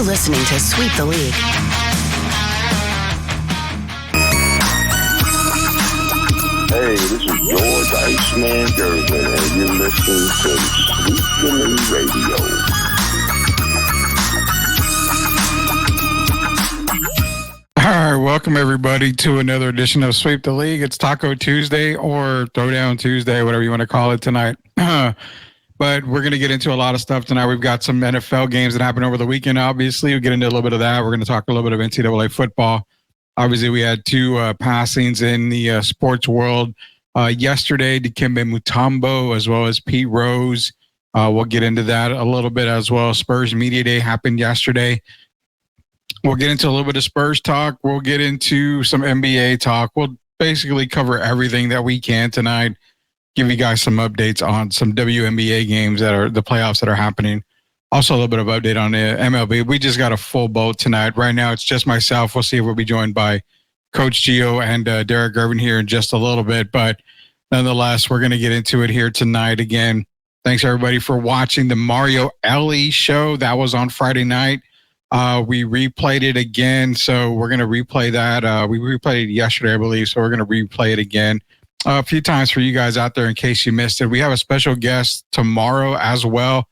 You're listening to Sweep the League. Hey, this is George Iceman Gervin, and you're listening to Sweep the League Radio. All right, welcome everybody to another edition of Sweep the League. It's Taco Tuesday or Throwdown Tuesday, whatever you want to call it tonight. But we're going to get into a lot of stuff tonight. We've got some NFL games that happened over the weekend, obviously. We'll get into a little bit of that. We're going to talk a little bit of NCAA football. Obviously, we had two passings in the sports world. Yesterday, Dikembe Mutombo as well as Pete Rose. We'll get into that a little bit as well. Spurs Media Day happened yesterday. We'll get into a little bit of Spurs talk. We'll get into some NBA talk. We'll basically cover everything that we can tonight. Give you guys some updates on some WNBA games that are the playoffs that are happening. Also, a little bit of update on the MLB. We just got a full boat tonight. Right now, it's just myself. We'll see if we'll be joined by Coach Gio and Derek Irvin here in just a little bit. But nonetheless, we're going to get into it here tonight again. Thanks, everybody, for watching the Mario Ellie show. That was on Friday night. We replayed it again, so we're going to replay that. We replayed it yesterday, I believe, so we're going to replay it again a few times for you guys out there in case you missed it. We have a special guest tomorrow as well.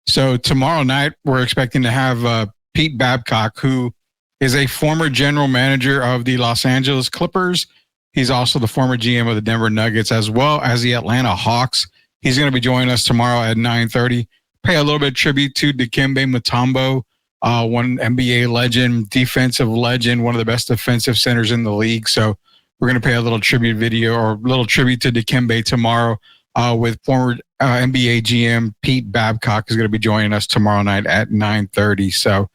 So tomorrow night, we're expecting to have Pete Babcock, who is a former general manager of the Los Angeles Clippers. He's also the former GM of the Denver Nuggets, as well as the Atlanta Hawks. He's going to be joining us tomorrow at 9:30. Pay a little bit of tribute to Dikembe Mutombo, one NBA legend, defensive legend, one of the best defensive centers in the league. So we're going to pay a little tribute video or a little tribute to Dikembe tomorrow with former NBA GM Pete Babcock is going to be joining us tomorrow night at 9:30. So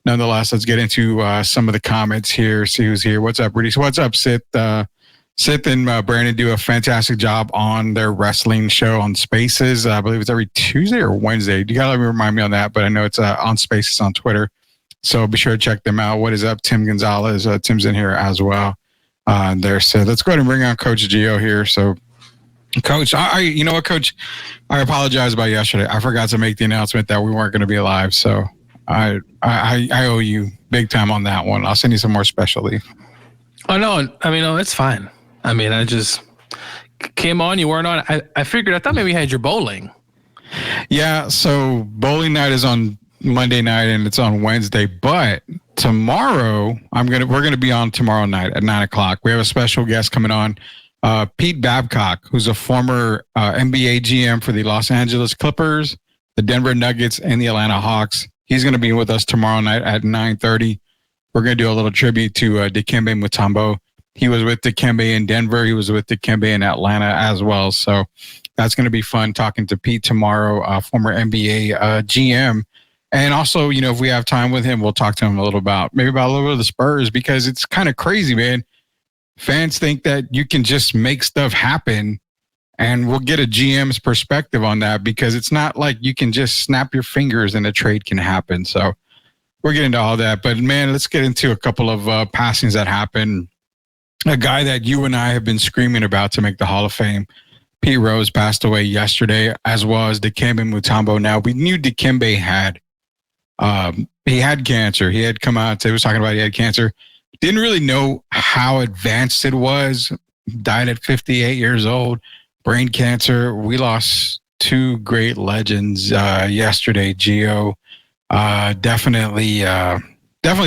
nonetheless, let's get into some of the comments here. See who's here. What's up, Rudy? So what's up, Sith? Sith and Brandon do a fantastic job on their wrestling show on Spaces. I believe it's every Tuesday or Wednesday. You got to remind me on that, but I know it's on Spaces on Twitter. So be sure to check them out. What is up, Tim Gonzalez? Tim's in here as well. There. So let's go ahead and bring on Coach Gio here. So, Coach, you know what, Coach? I apologize about yesterday. I forgot to make the announcement that we weren't going to be live. So I owe you big time on that one. I'll send you some more special leave. Oh, no. I mean, no, it's fine. I mean, I just came on. You weren't on. I figured. I thought maybe you had your bowling. Yeah. So bowling night is on Monday night and it's on Wednesday. But tomorrow, we're gonna be on tomorrow night at 9:00. We have a special guest coming on, Pete Babcock, who's a former NBA GM for the Los Angeles Clippers, the Denver Nuggets, and the Atlanta Hawks. He's gonna be with us tomorrow night at 9:30. We're gonna do a little tribute to Dikembe Mutombo. He was with Dikembe in Denver. He was with Dikembe in Atlanta as well. So that's going to be fun talking to Pete tomorrow, former NBA GM. And also, you know, if we have time with him, we'll talk to him a little bit of the Spurs, because it's kind of crazy, man. Fans think that you can just make stuff happen, and we'll get a GM's perspective on that, because it's not like you can just snap your fingers and a trade can happen. So we're getting into all that. But, man, let's get into a couple of passings that happened. A guy that you and I have been screaming about to make the Hall of Fame, Pete Rose, passed away yesterday, as well as Dikembe Mutombo. Now, we knew Dikembe had cancer. He had come out, he was talking about he had cancer. Didn't really know how advanced it was. Died at 58 years old, brain cancer. We lost two great legends yesterday, Gio. Definitely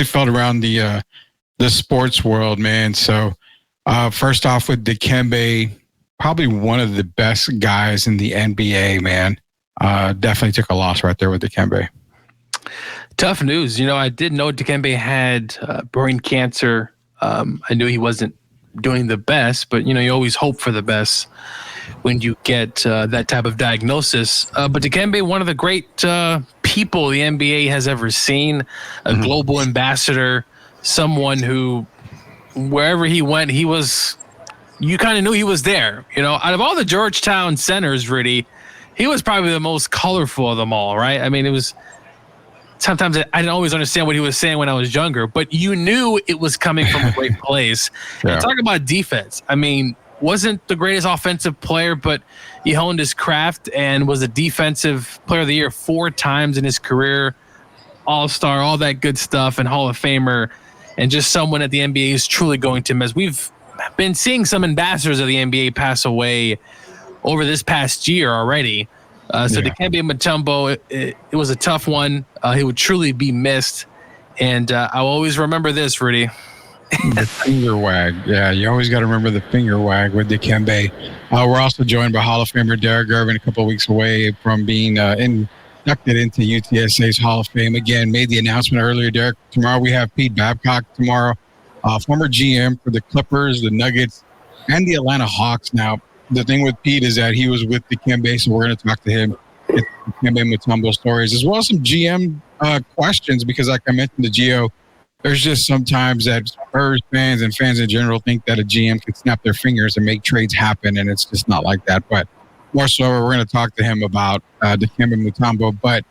felt around the sports world, man. So first off with Dikembe, probably one of the best guys in the NBA, man. Definitely took a loss right there with Dikembe. Tough news. You know, I did know Dikembe had brain cancer. I knew he wasn't doing the best, but, you know, you always hope for the best when you get that type of diagnosis. But Dikembe, one of the great people the NBA has ever seen, a global ambassador, someone who, wherever he went, you kind of knew he was there. You know, out of all the Georgetown centers, really, he was probably the most colorful of them all, right? I mean, it was, sometimes I didn't always understand what he was saying when I was younger, but you knew it was coming from a great place. Yeah. And talk about defense. I mean, wasn't the greatest offensive player, but he honed his craft and was a defensive player of the year 4 times in his career. All-Star, all that good stuff, and Hall of Famer, and just someone that the NBA is truly going to miss. We've been seeing some ambassadors of the NBA pass away over this past year already. So Dikembe Mutombo, it was a tough one. He would truly be missed. And I'll always remember this, Rudy. The finger wag. Yeah, you always got to remember the finger wag with Dikembe. We're also joined by Hall of Famer Derek Gervin, a couple of weeks away from being inducted into UTSA's Hall of Fame. Again, made the announcement earlier, Derek. Tomorrow we have Pete Babcock tomorrow, former GM for the Clippers, the Nuggets, and the Atlanta Hawks. Now, the thing with Pete is that he was with Dikembe, so we're going to talk to him. Get Dikembe Mutombo stories, as well as some GM questions, because like I mentioned to Gio, there's just sometimes that Spurs fans and fans in general think that a GM can snap their fingers and make trades happen, and it's just not like that. But more so, we're going to talk to him about Dikembe Mutombo. But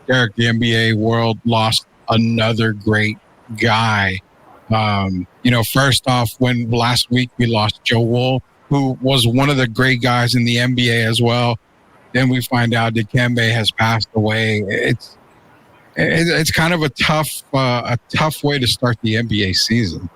Derek, the NBA world lost another great guy. First off, when last week we lost Joe Wolf, who was one of the great guys in the NBA as well. Then we find out Dikembe has passed away. It's kind of a tough way to start the NBA season.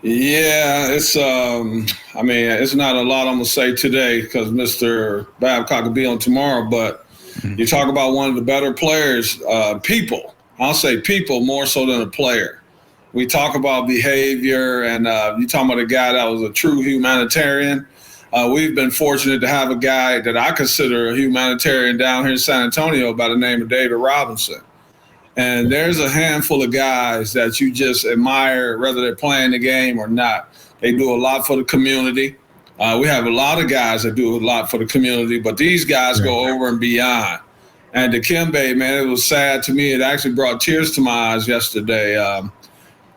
Yeah, it's not a lot I'm gonna say today because Mr. Babcock will be on tomorrow. But you talk about one of the better players, people. I'll say people more so than a player. We talk about behavior, and you talking about a guy that was a true humanitarian. We've been fortunate to have a guy that I consider a humanitarian down here in San Antonio by the name of David Robinson. And there's a handful of guys that you just admire, whether they're playing the game or not. They do a lot for the community. We have a lot of guys that do a lot for the community, but these guys go over and beyond. And Dikembe, man, it was sad to me. It actually brought tears to my eyes yesterday.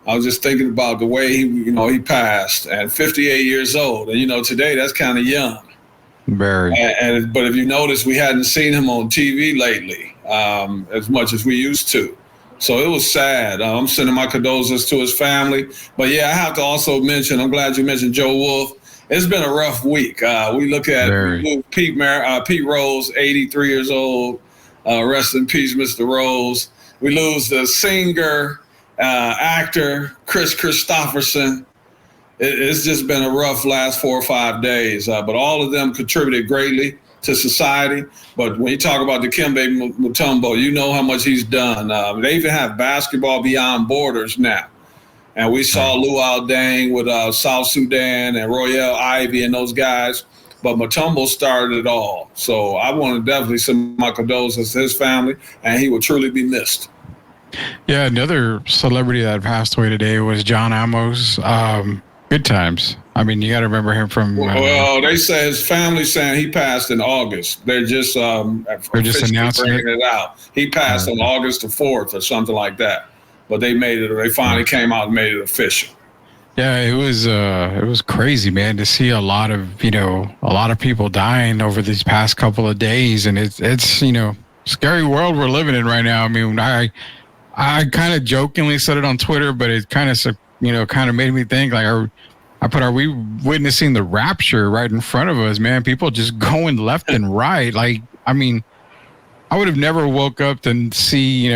I was just thinking about the way he passed at 58 years old. And, today that's kind of young. Very. But if you notice, we hadn't seen him on TV lately as much as we used to. So it was sad. I'm sending my condolences to his family. But, yeah, I have to also mention, I'm glad you mentioned Joe Wolf. It's been a rough week. We look at Pete Rose, 83 years old. Rest in peace, Mr. Rose. We lose the singer, actor, Chris Christopherson. It's just been a rough last 4 or 5 days. But all of them contributed greatly to society. But when you talk about Dikembe Mutombo, you know how much he's done. They even have basketball beyond borders now. And we saw Luol Deng with South Sudan and Royale Ivy and those guys. But Mutombo started it all. So I want to definitely send my condolences to his family, and he will truly be missed. Yeah, another celebrity that passed away today was John Amos. Good times. I mean, you got to remember him from. Well, they say his family saying he passed in August. They're just announcing it out. He passed on August the 4th or something like that. But they made it. They finally came out and made it official. Yeah, it was crazy, man, to see a lot of people dying over these past couple of days, and it's scary world we're living in right now. I mean, I kind of jokingly said it on Twitter, but it kind of made me think like, are we witnessing the rapture right in front of us, man? People just going left and right. Like, I mean, I would have never woke up to see,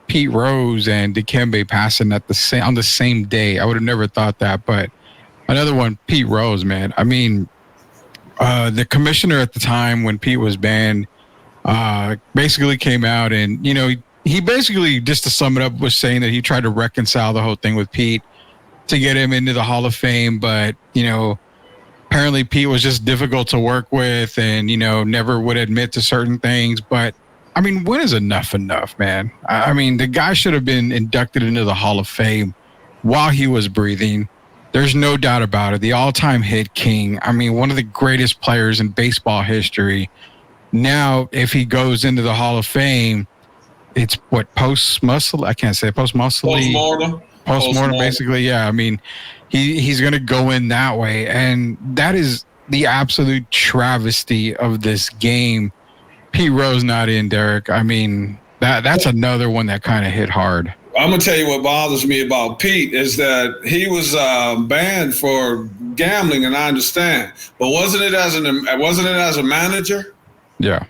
Pete Rose and Dikembe passing on the same day. I would have never thought that. But another one, Pete Rose, man. I mean, the commissioner at the time when Pete was banned basically came out and, he basically, just to sum it up, was saying that he tried to reconcile the whole thing with Pete to get him into the Hall of Fame. But, apparently Pete was just difficult to work with and, never would admit to certain things. But I mean, when is enough, man? I mean, the guy should have been inducted into the Hall of Fame while he was breathing. There's no doubt about it. The all-time hit king. I mean, one of the greatest players in baseball history. Now, if he goes into the Hall of Fame, it's what, post-muscle? I can't say post-muscle. Post-mortem, basically. Yeah, I mean, he's going to go in that way. And that is the absolute travesty of this game. Pete Rose not in, Derek. I mean, that's another one that kind of hit hard. I'm gonna tell you what bothers me about Pete is that he was banned for gambling, and I understand, but wasn't it as a manager? Yeah.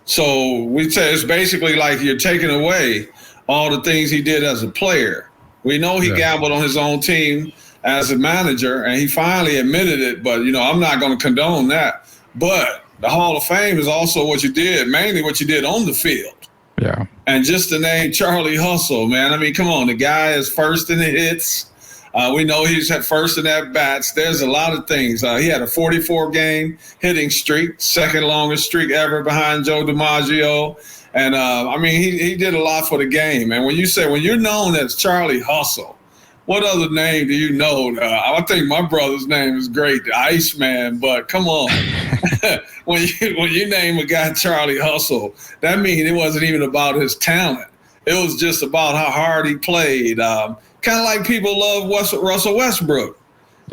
So we say it's basically like you're taking away all the things he did as a player. We know he gambled on his own team as a manager, and he finally admitted it. But, I'm not going to condone that. But the Hall of Fame is also what you did, mainly what you did on the field. Yeah. And just the name Charlie Hustle, man. I mean, come on. The guy is first in the hits. We know he's at first in at bats. There's a lot of things. He had a 44-game hitting streak, second longest streak ever behind Joe DiMaggio. And, he did a lot for the game. And when you're known as Charlie Hustle, what other name do you know? I think my brother's name is great, the Iceman, but come on. when you name a guy Charlie Hustle, that means it wasn't even about his talent. It was just about how hard he played. Kind of like people love Russell Westbrook.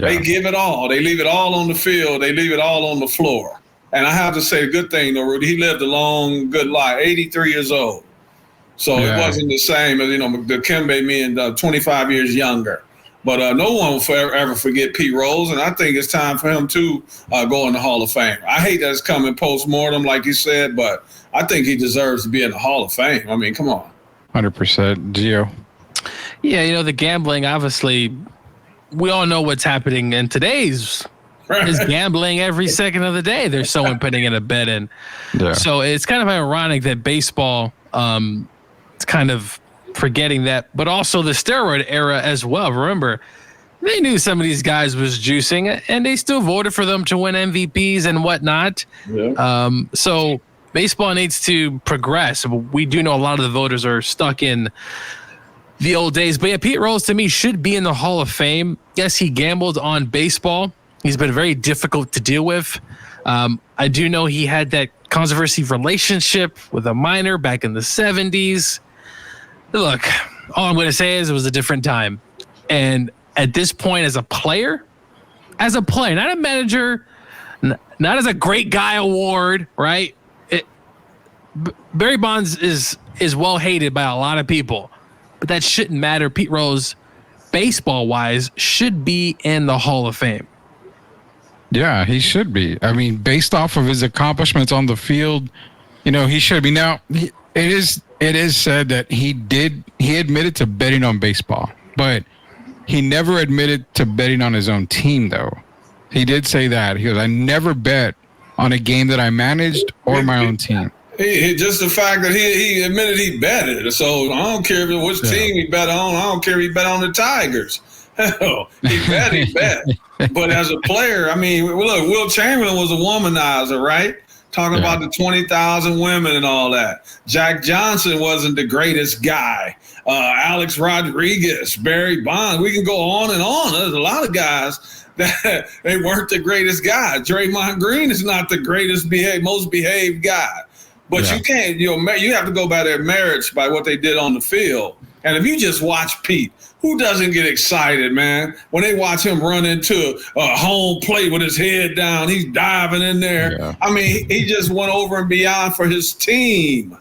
Yeah. They give it all. They leave it all on the field. They leave it all on the floor. And I have to say a good thing, though, Rudy. He lived a long, good life, 83 years old. So it wasn't the same as, Dikembe being 25 years younger. But no one will ever forget Pete Rose, and I think it's time for him to go in the Hall of Fame. I hate that it's coming post-mortem, like you said, but I think he deserves to be in the Hall of Fame. I mean, come on. 100%. Gio. Yeah, the gambling, obviously, we all know what's happening in today's is gambling every second of the day. There's someone putting in a bet in. Yeah. So it's kind of ironic that baseball it's kind of forgetting that, but also the steroid era as well. Remember, they knew some of these guys was juicing, and they still voted for them to win MVPs and whatnot. Yeah. So baseball needs to progress. We do know a lot of the voters are stuck in the old days. But yeah, Pete Rose to me should be in the Hall of Fame. Yes, he gambled on baseball. He's been very difficult to deal with. I do know he had that controversy relationship with a minor back in the 70s. Look, all I'm going to say is it was a different time. And at this point, as a player, not a manager, not as a great guy award, right? Barry Bonds is well hated by a lot of people, but that shouldn't matter. Pete Rose, baseball-wise, should be in the Hall of Fame. Yeah, he should be. I mean, based off of his accomplishments on the field, he should be. Now, it is said that he admitted to betting on baseball, but he never admitted to betting on his own team, though. He did say that. He goes, I never bet on a game that I managed or my own team. Just the fact that he admitted he betted. So I don't care which team he bet on. I don't care if he bet on the Tigers. Hell, he bet. But as a player, I mean, look, Will Chamberlain was a womanizer, right? Talking about the 20,000 women and all that. Jack Johnson wasn't the greatest guy. Alex Rodriguez, Barry Bonds. We can go on and on. There's a lot of guys that they weren't the greatest guy. Draymond Green is not the most behaved guy. But you can't, you have to go by their merits, by what they did on the field. And if you just watch Pete, who doesn't get excited, man? When they watch him run into a home plate with his head down, he's diving in there. Yeah. I mean, he just went over and beyond for his team.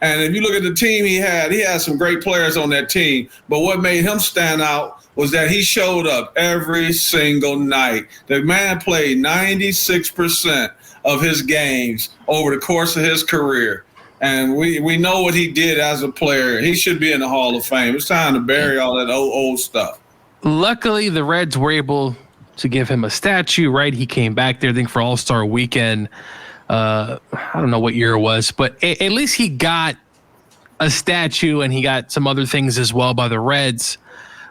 And if you look at the team he had some great players on that team. But what made him stand out was that he showed up every single night. The man played 96% of his games over the course of his career. And we know what he did as a player. He should be in the Hall of Fame. It's time to bury all that old stuff. Luckily, the Reds were able to give him a statue, right? He came back there, I think, for All-Star Weekend. I don't know what year it was, but at least he got a statue, and he got some other things as well by the Reds.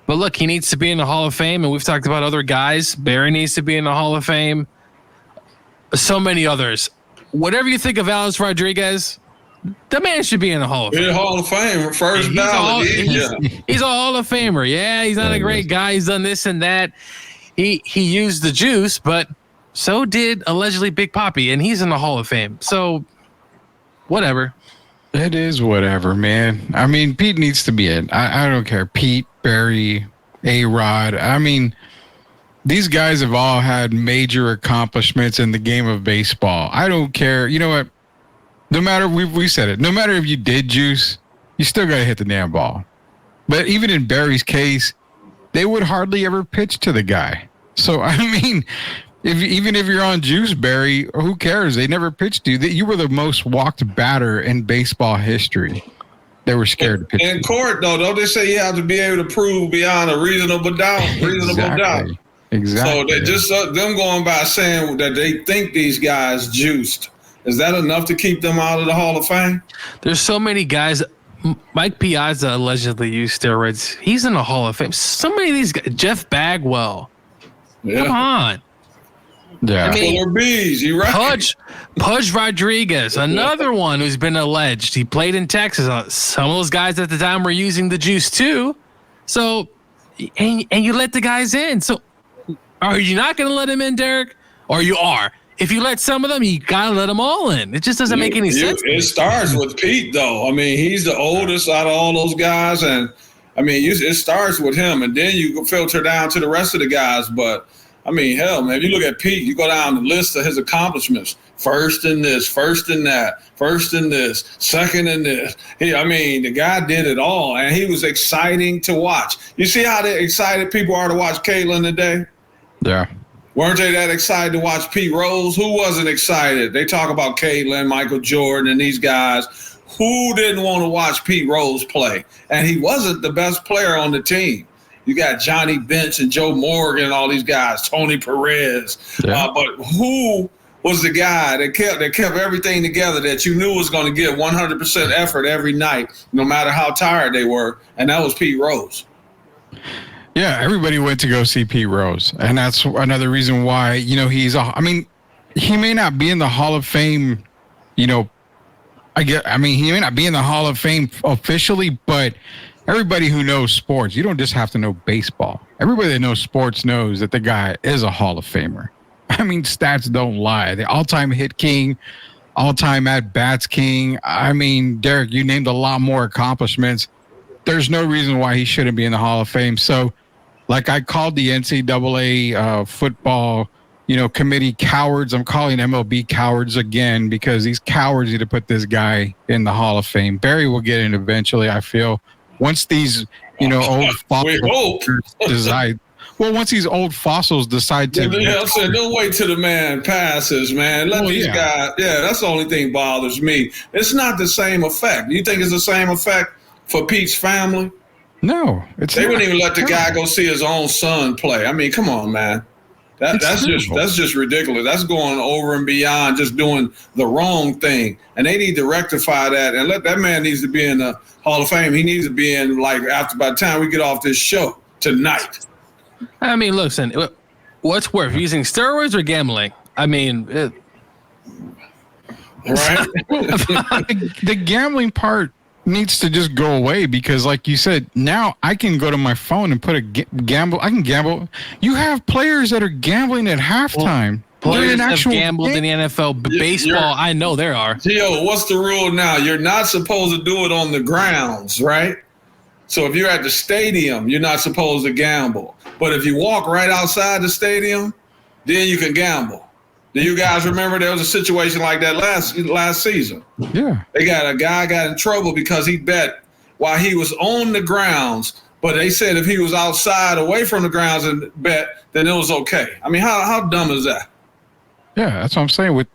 But look, he needs to be in the Hall of Fame, and we've talked about other guys. Barry needs to be in the Hall of Fame. So many others. Whatever you think of Alex Rodriguez, the man should be in the Hall of Fame. In the Hall of Fame, first ballot. He's a Hall of Famer. Yeah, he's not a great guy. He's done this and that. He used the juice, but so did allegedly Big Papi, and he's in the Hall of Fame. So, whatever. It is whatever, man. I mean, Pete needs to be in. I don't care. Pete, Barry, A-Rod. I mean, these guys have all had major accomplishments in the game of baseball. I don't care. You know what? No matter, we said it, no matter if you did juice, you still got to hit the damn ball. But even in Barry's case, they would hardly ever pitch to the guy. So, I mean, Even if you're on juice, Barry, who cares? They never pitched you. You were the most walked batter in baseball history. They were scared to pitch in court, though. Don't they say you have to be able to prove beyond a reasonable doubt? Exactly. So they just them going by saying that they think these guys juiced. Is that enough to keep them out of the Hall of Fame? There's so many guys. Mike Piazza allegedly used steroids. He's in the Hall of Fame. So many of these guys. Jeff Bagwell. Yeah. Come on. Yeah. I mean, bees, you right. Pudge Rodriguez, another one who's been alleged. He played in Texas. Some of those guys at the time were using the juice too. So, and you let the guys in. So, are you not going to let them in, Derek? Or you are? If you let some of them, you got to let them all in. It just doesn't make any sense. It starts with Pete, though. I mean, he's the oldest out of all those guys. And, I mean, it starts with him. And then you filter down to the rest of the guys. But, I mean, hell, man, if you look at Pete, you go down the list of his accomplishments. First in this, first in that, first in this, second in this. The guy did it all. And he was exciting to watch. You see how excited people are to watch Caitlin today? Yeah. Weren't they that excited to watch Pete Rose? Who wasn't excited? They talk about Caitlin, Michael Jordan, and these guys. Who didn't want to watch Pete Rose play? And he wasn't the best player on the team. You got Johnny Bench and Joe Morgan and all these guys, Tony Perez. Yeah. But who was the guy that kept everything together that you knew was going to give 100% effort every night, no matter how tired they were? And that was Pete Rose. Yeah, everybody went to go see Pete Rose. And that's another reason why, he may not be in the Hall of Fame, he may not be in the Hall of Fame officially, but everybody who knows sports, you don't just have to know baseball. Everybody that knows sports knows that the guy is a Hall of Famer. I mean, stats don't lie. The all-time hit king, all-time at-bats king. I mean, Derek, you named a lot more accomplishments. There's no reason why he shouldn't be in the Hall of Fame. So, like I called the NCAA football, committee cowards. I'm calling MLB cowards again because these cowards need to put this guy in the Hall of Fame. Barry will get in eventually, I feel. Once these, old fossils decide. Well, once these old fossils decide to. Yeah, I'm saying, don't wait till the man passes, man. Let these guys. Yeah, that's the only thing bothers me. It's not the same effect. You think it's the same effect for Pete's family? No, they wouldn't even let the guy go see his own son play. I mean, come on, man. That's just ridiculous. That's going over and beyond just doing the wrong thing. And they need to rectify that and that man needs to be in the Hall of Fame. He needs to be in by the time we get off this show tonight. I mean, listen, what's worse, using steroids or gambling? I mean, right? The gambling part needs to just go away because, like you said, now I can go to my phone and put a gamble. I can gamble. You have players that are gambling at halftime. Players have gambled in the NFL. Baseball, I know there are. Gio, what's the rule now? You're not supposed to do it on the grounds, right? So if you're at the stadium, you're not supposed to gamble. But if you walk right outside the stadium, then you can gamble. Do you guys remember there was a situation like that last season? Yeah. A guy got in trouble because he bet while he was on the grounds, but they said if he was outside away from the grounds and bet, then it was okay. I mean, how dumb is that? Yeah, that's what I'm saying. With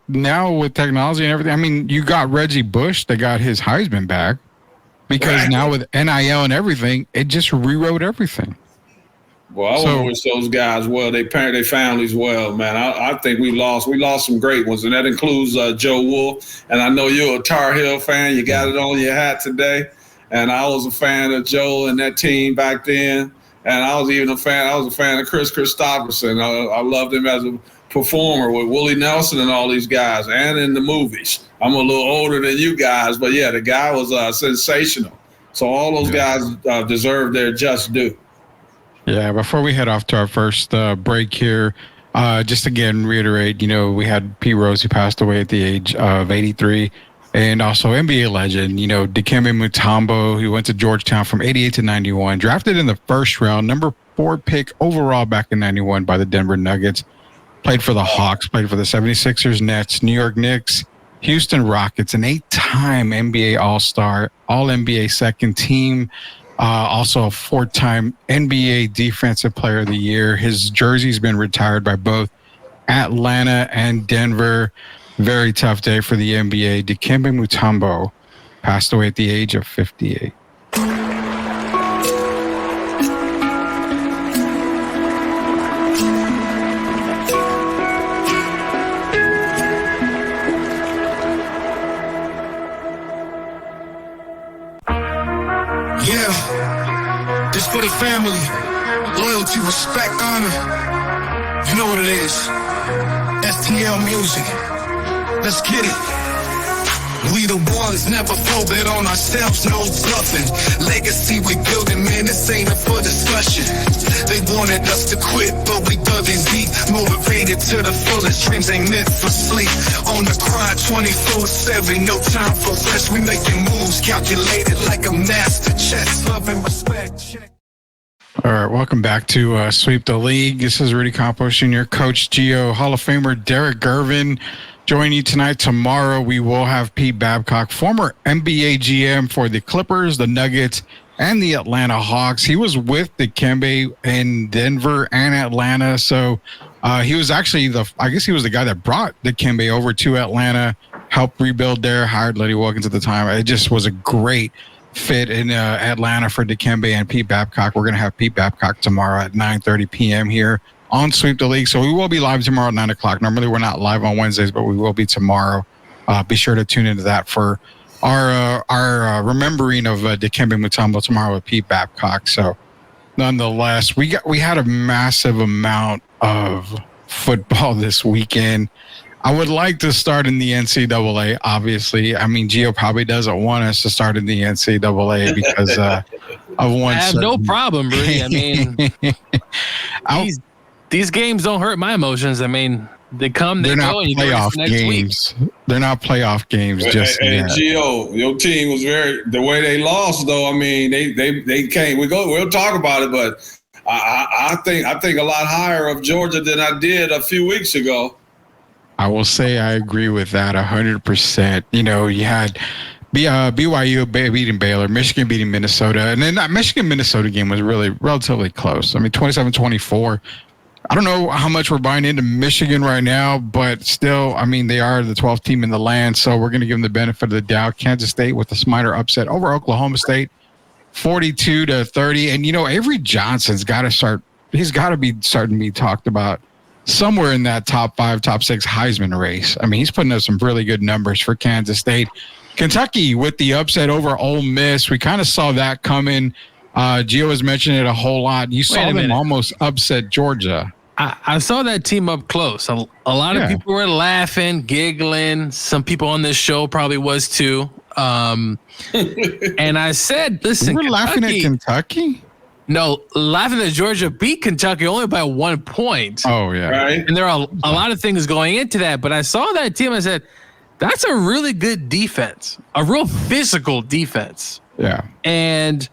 technology and everything, I mean, you got Reggie Bush that got his Heisman back because now with NIL and everything, it just rewrote everything. Well, I want to wish those guys well. They parent their families well, man. I think we lost some great ones, and that includes Joe Wolf. And I know you're a Tar Heel fan. You got it on your hat today. And I was a fan of Joe and that team back then. And I was a fan of Chris Christopherson. I loved him as a performer with Willie Nelson and all these guys, and in the movies. I'm a little older than you guys, but yeah, the guy was sensational. So all those guys deserve their just due. Yeah, before we head off to our first break here, just again reiterate, we had Pete Rose who passed away at the age of 83, and also NBA legend, Dikembe Mutombo, who went to Georgetown from 88 to 91, drafted in the first round, number 4 pick overall back in 91 by the Denver Nuggets, played for the Hawks, played for the 76ers, Nets, New York Knicks, Houston Rockets, an 8-time NBA All-Star, All-NBA second team, also a 4-time NBA Defensive Player of the Year. His jersey's been retired by both Atlanta and Denver. Very tough day for the NBA. Dikembe Mutombo passed away at the age of 58. Yeah, this for the family. Loyalty, respect, honor. You know what it is. STL music. Let's get it. We the ones never folded on ourselves, no bluffing. Legacy we building, man, this ain't up for discussion. They wanted us to quit, but we dug in deep. Motivated to the fullest, dreams ain't meant for sleep. On the grind 24/7, no time for rest. We making moves, calculated like a master chess. Love and respect, check. All right, welcome back to Sweep the League. This is Rudy Campos Jr., Coach Gio, Hall of Famer Derek Gervin. Join you tonight. Tomorrow, we will have Pete Babcock, former NBA GM for the Clippers, the Nuggets, and the Atlanta Hawks. He was with Dikembe in Denver and Atlanta. So he was actually he was the guy that brought Dikembe over to Atlanta, helped rebuild there, hired Letty Wilkins at the time. It just was a great fit in Atlanta for Dikembe and Pete Babcock. We're going to have Pete Babcock tomorrow at 9:30 p.m. here on Sweep the League. So we will be live tomorrow at 9 o'clock. Normally we're not live on Wednesdays, but we will be tomorrow. Be sure to tune into that for our remembering of Dikembe Mutombo tomorrow with Pete Babcock. So nonetheless, we had a massive amount of football this weekend. I would like to start in the NCAA, obviously. I mean, Gio probably doesn't want us to start in the NCAA because of one. I have no problem, really. I mean, these games don't hurt my emotions. I mean, they come, they go, and you do it next games. week. They're not playoff games. Just and Gio, your team was the way they lost, though. I mean, they came. We'll talk about it, but I think a lot higher of Georgia than I did a few weeks ago. I will say I agree with that 100%. You know, you had BYU beating Baylor, Michigan beating Minnesota, and then that Michigan-Minnesota game was really relatively close. I mean, 27-24. I don't know how much we're buying into Michigan right now, but still, I mean, they are the 12th team in the land, so we're going to give them the benefit of the doubt. Kansas State with the Snyder upset over Oklahoma State, 42-30. And, you know, Avery Johnson's got to start – he's got to be starting to be talked about somewhere in that top 5, top 6 Heisman race. I mean, he's putting up some really good numbers for Kansas State. Kentucky with the upset over Ole Miss. We kind of saw that coming. Gio has mentioned it a whole lot. You saw them almost upset Georgia. I saw that team up close. A lot of people were laughing, giggling. Some people on this show probably was too. And I said, listen, we're laughing at Kentucky? No, laughing that Georgia beat Kentucky only by 1 point. Oh, yeah. Right. And there are a lot of things going into that. But I saw that team. I said, that's a really good defense, a real physical defense. Yeah. And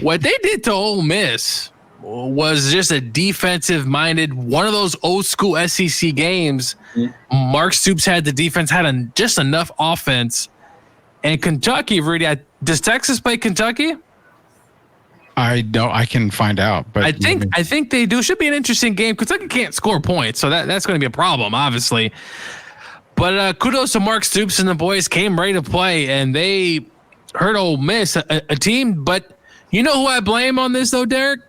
what they did to Ole Miss was just a defensive-minded, one of those old-school SEC games. Mm-hmm. Mark Stoops had the defense, had just enough offense. And Kentucky, really, does Texas play Kentucky? I can find out, but I think they do. Should be an interesting game. Kentucky can't score points, so that's going to be a problem, obviously. But kudos to Mark Stoops and the boys came ready to play, and they hurt Ole Miss, a team. But you know who I blame on this, though, Derek?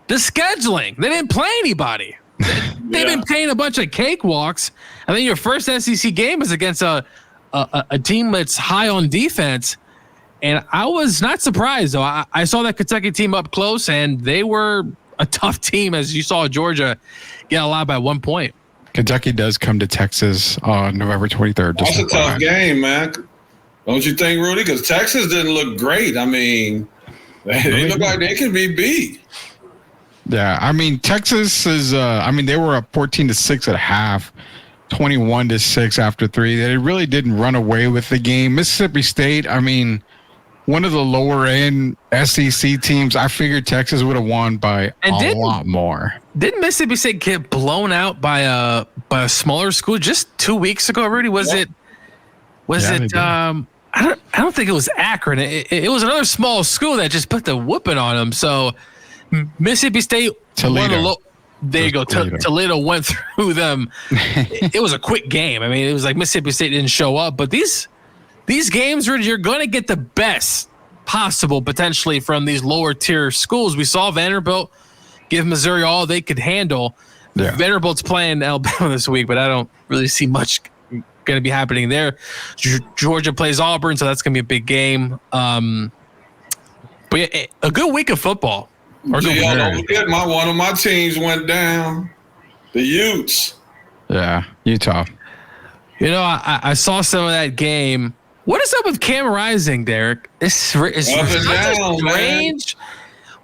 The scheduling. They didn't play anybody. They've been playing a bunch of cakewalks. I think your first SEC game is against a team that's high on defense. And I was not surprised, though. I saw that Kentucky team up close, and they were a tough team, as you saw Georgia get allowed by 1 point. Kentucky does come to Texas on November 23rd. That's a tough game, man. Don't you think, Rudy? Because Texas didn't look great. I mean, they look like they can be beat. Yeah, I mean, Texas is, they were up 14-6 at half, 21-6 after 3. They really didn't run away with the game. Mississippi State, I mean, one of the lower end SEC teams. I figured Texas would have won by a lot more. Didn't Mississippi State get blown out by a smaller school just 2 weeks ago already? I don't think it was Akron. It was another small school that just put the whooping on them. So Mississippi State, Toledo. There you go. Toledo went through them. It was a quick game. I mean, it was like Mississippi State didn't show up, but these games, you're going to get the best possible potentially from these lower tier schools. We saw Vanderbilt give Missouri all they could handle. Yeah. Vanderbilt's playing Alabama this week, but I don't really see much going to be happening there. Georgia plays Auburn, so that's going to be a big game. But yeah, a good week of football. Don't forget, one of my teams went down. The Utes. Yeah, Utah. You know, I saw some of that game. What is up with Cam Rising, Derek? It's strange. Man.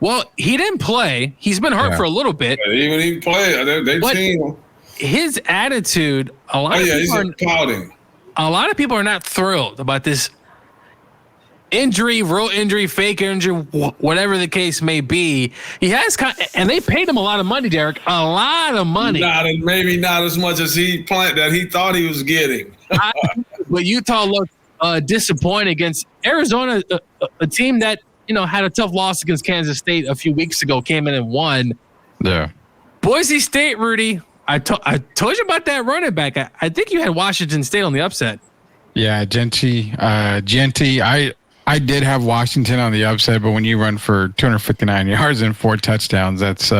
Well, he didn't play. He's been hurt for a little bit. Yeah, even he played. They seen him. His attitude. A lot of people are not thrilled about this injury, real injury, fake injury, whatever the case may be. He has, and they paid him a lot of money, Derek. A lot of money. Maybe not as much as he thought he was getting. But Utah looked disappointed against Arizona, a team that had a tough loss against Kansas State a few weeks ago. Came in and won. Yeah. Boise State, Rudy. I told you about that running back. I think you had Washington State on the upset. Yeah, Genty. I did have Washington on the upset, but when you run for 259 yards and 4 touchdowns, that's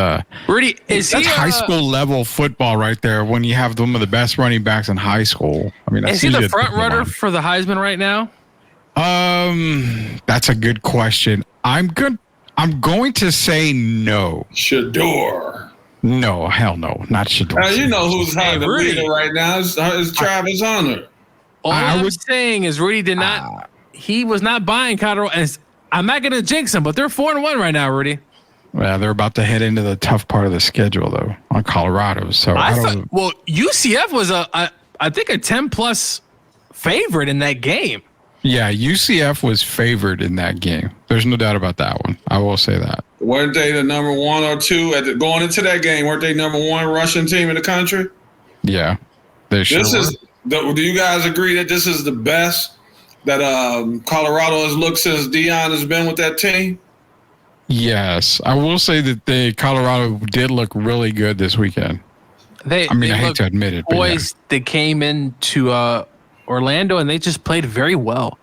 Rudy. That's high school level football right there. When you have one of the best running backs in high school, I mean, is he the front runner for the Heisman right now? That's a good question. I'm going to say no. Shador. No, hell no, not Shador. You know who's the leader right now is Travis Hunter. All I'm saying is Rudy did not. He was not buying Colorado, and I'm not going to jinx him, but they're 4-1 right now, Rudy. Well, they're about to head into the tough part of the schedule, though, on Colorado. So well, UCF was I think a 10+ favorite in that game. Yeah, UCF was favored in that game. There's no doubt about that one. I will say that. Weren't they the number 1 or 2 going into that game? Weren't they number 1 rushing team in the country? Yeah, they sure were. Do you guys agree that this is the best that Colorado has looked since Deion has been with that team? Yes, I will say that Colorado did look really good this weekend. I hate to admit it. Boys, they came into Orlando and they just played very well.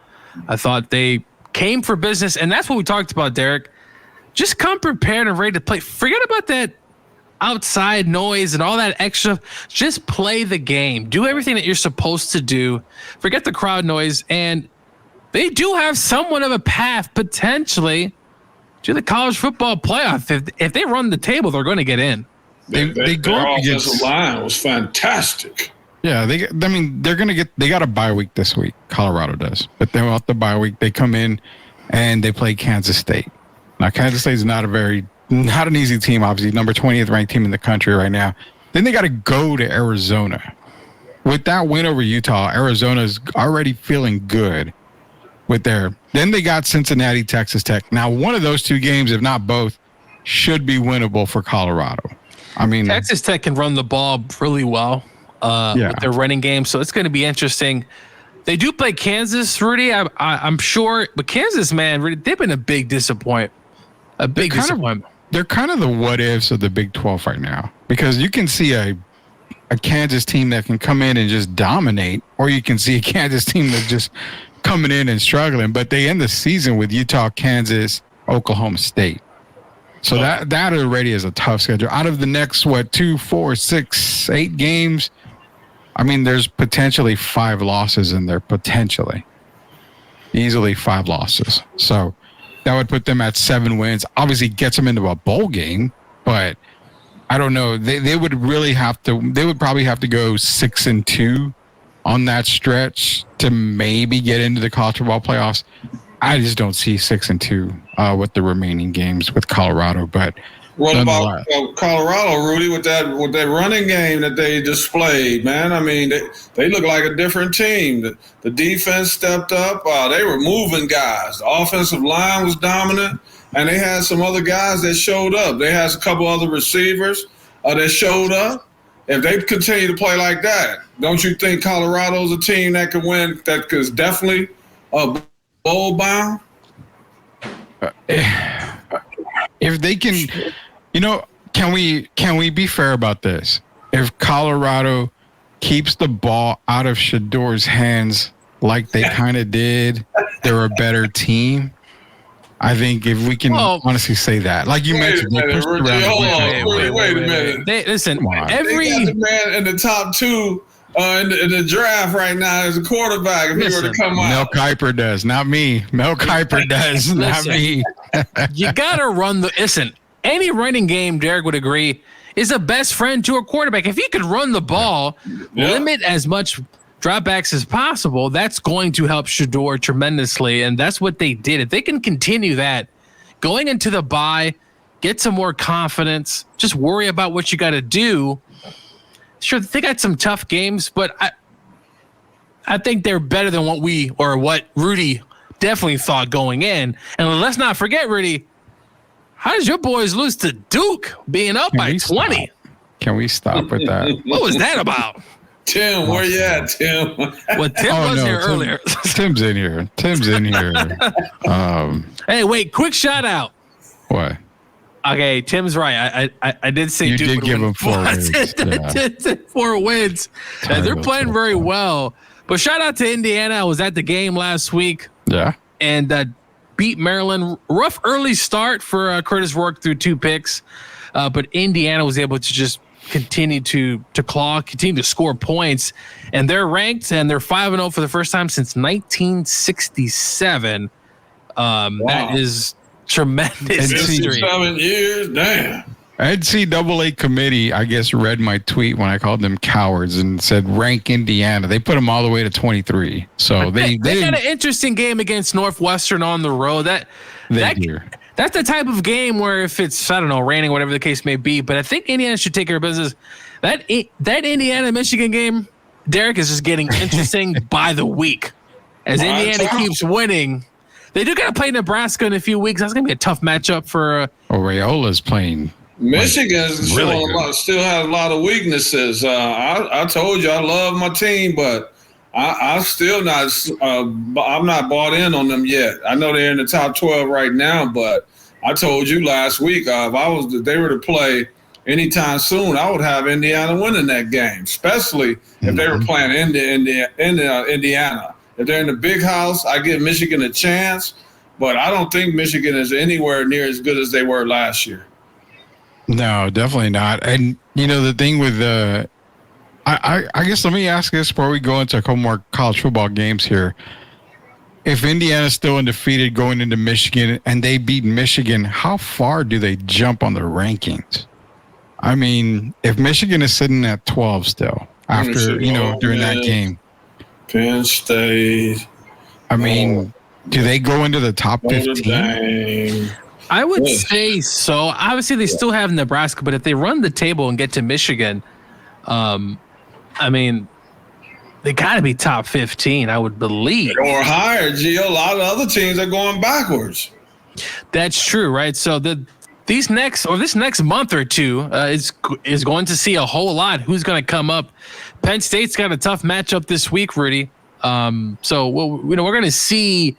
I thought they came for business, and that's what we talked about, Derek. Just come prepared and ready to play. Forget about that outside noise and all that extra. Just play the game. Do everything that you're supposed to do. Forget the crowd noise. And they do have somewhat of a path potentially to the college football playoff. If they run the table, they're going to get in. They go up against the line. It was fantastic. Yeah, they got a bye week this week. Colorado does, but they're off the bye week. They come in and they play Kansas State. Now, Kansas State is not an easy team, obviously, number 20th ranked team in the country right now. Then they got to go to Arizona. With that win over Utah, Arizona's already feeling good Then they got Cincinnati, Texas Tech. Now, one of those 2 games, if not both, should be winnable for Colorado. I mean, Texas Tech can run the ball really well with their running game, so it's going to be interesting. They do play Kansas, Rudy. I'm sure, but Kansas, man, Rudy, they've been a big disappointment. They're kind of the what ifs of the Big 12 right now, because you can see a Kansas team that can come in and just dominate, or you can see a Kansas team that's just coming in and struggling. But they end the season with Utah, Kansas, Oklahoma State. So that already is a tough schedule. Out of the next 2, 4, 6, 8 games, I mean, there's potentially 5 losses in there, easily 5 losses. So that would put them at 7 wins. Obviously gets them into a bowl game, but I don't know. They would really have to. They would probably have to go 6-2 on that stretch to maybe get into the college football playoffs. I just don't see 6-2 with the remaining games with Colorado. But what about Colorado, Rudy, with that running game that they displayed, man? I mean, they look like a different team. The defense stepped up. They were moving guys. The offensive line was dominant, and they had some other guys that showed up. They had a couple other receivers that showed up. If they continue to play like that, don't you think Colorado's a team that can win, that is definitely bowl bound? If they can, can we be fair about this? If Colorado keeps the ball out of Shador's hands like they kind of did, they're a better team. I think if we can honestly say that, like you mentioned, wait a minute. Listen, they got the man in the top two in the draft right now as a quarterback. If he were to come out, Mel Kiper does, not me. Mel Kiper does, not me. You gotta run the. Listen, any running game, Derek would agree, is a best friend to a quarterback. If he could run the ball, limit as much dropbacks as possible, that's going to help Shador tremendously, and that's what they did. If they can continue that, going into the bye, get some more confidence, just worry about what you got to do. Sure, they got some tough games, but I think they're better than what Rudy definitely thought going in. And let's not forget, Rudy, how did your boys lose to Duke being up by 20? Can we stop with that? What was that about? Tim, where you at, Tim? Well, Tim was here earlier. Tim's in here. Hey, wait, quick shout out. What? Okay, Tim's right. I did say you Duke did give him 4 wins. 4 wins. They're playing very well. But shout out to Indiana. I was at the game last week. Yeah. And beat Maryland. Rough early start for Curtis Rourke through 2 picks. But Indiana was able to just continue to claw, continue to score points, and they're ranked and they're 5-0 for the first time since 1967. That is tremendous history. 7 years, damn. NCAA committee, I guess, read my tweet when I called them cowards and said rank Indiana. They put them all the way to 23. So they had an interesting game against Northwestern on the road. That's the type of game where if it's, I don't know, raining, whatever the case may be, but I think Indiana should take care of business. That Indiana-Michigan game, Derek, is just getting interesting by the week. As Indiana keeps winning, they do got to play Nebraska in a few weeks. That's going to be a tough matchup for... Rayola's playing. Michigan still has a lot of weaknesses. I told you I love my team, but I'm still not. I'm not bought in on them yet. I know they're in the top 12 right now, but I told you last week if they were to play anytime soon, I would have Indiana winning that game, especially if they were playing Indiana. If they're in the big house, I give Michigan a chance, but I don't think Michigan is anywhere near as good as they were last year. No, definitely not. And the thing with I guess let me ask this before we go into a couple more college football games here. If Indiana's still undefeated going into Michigan and they beat Michigan, how far do they jump on the rankings? I mean, if Michigan is sitting at 12 still after, during that game. Penn State. I mean, do they go into the top 15? I would say so. Obviously, they still have Nebraska, but if they run the table and get to Michigan, I mean, they got to be top 15, I would believe. Or higher, Gio. A lot of other teams are going backwards. That's true, right? So this next month or two is going to see a whole lot. Who's going to come up? Penn State's got a tough matchup this week, Rudy. So we're going to see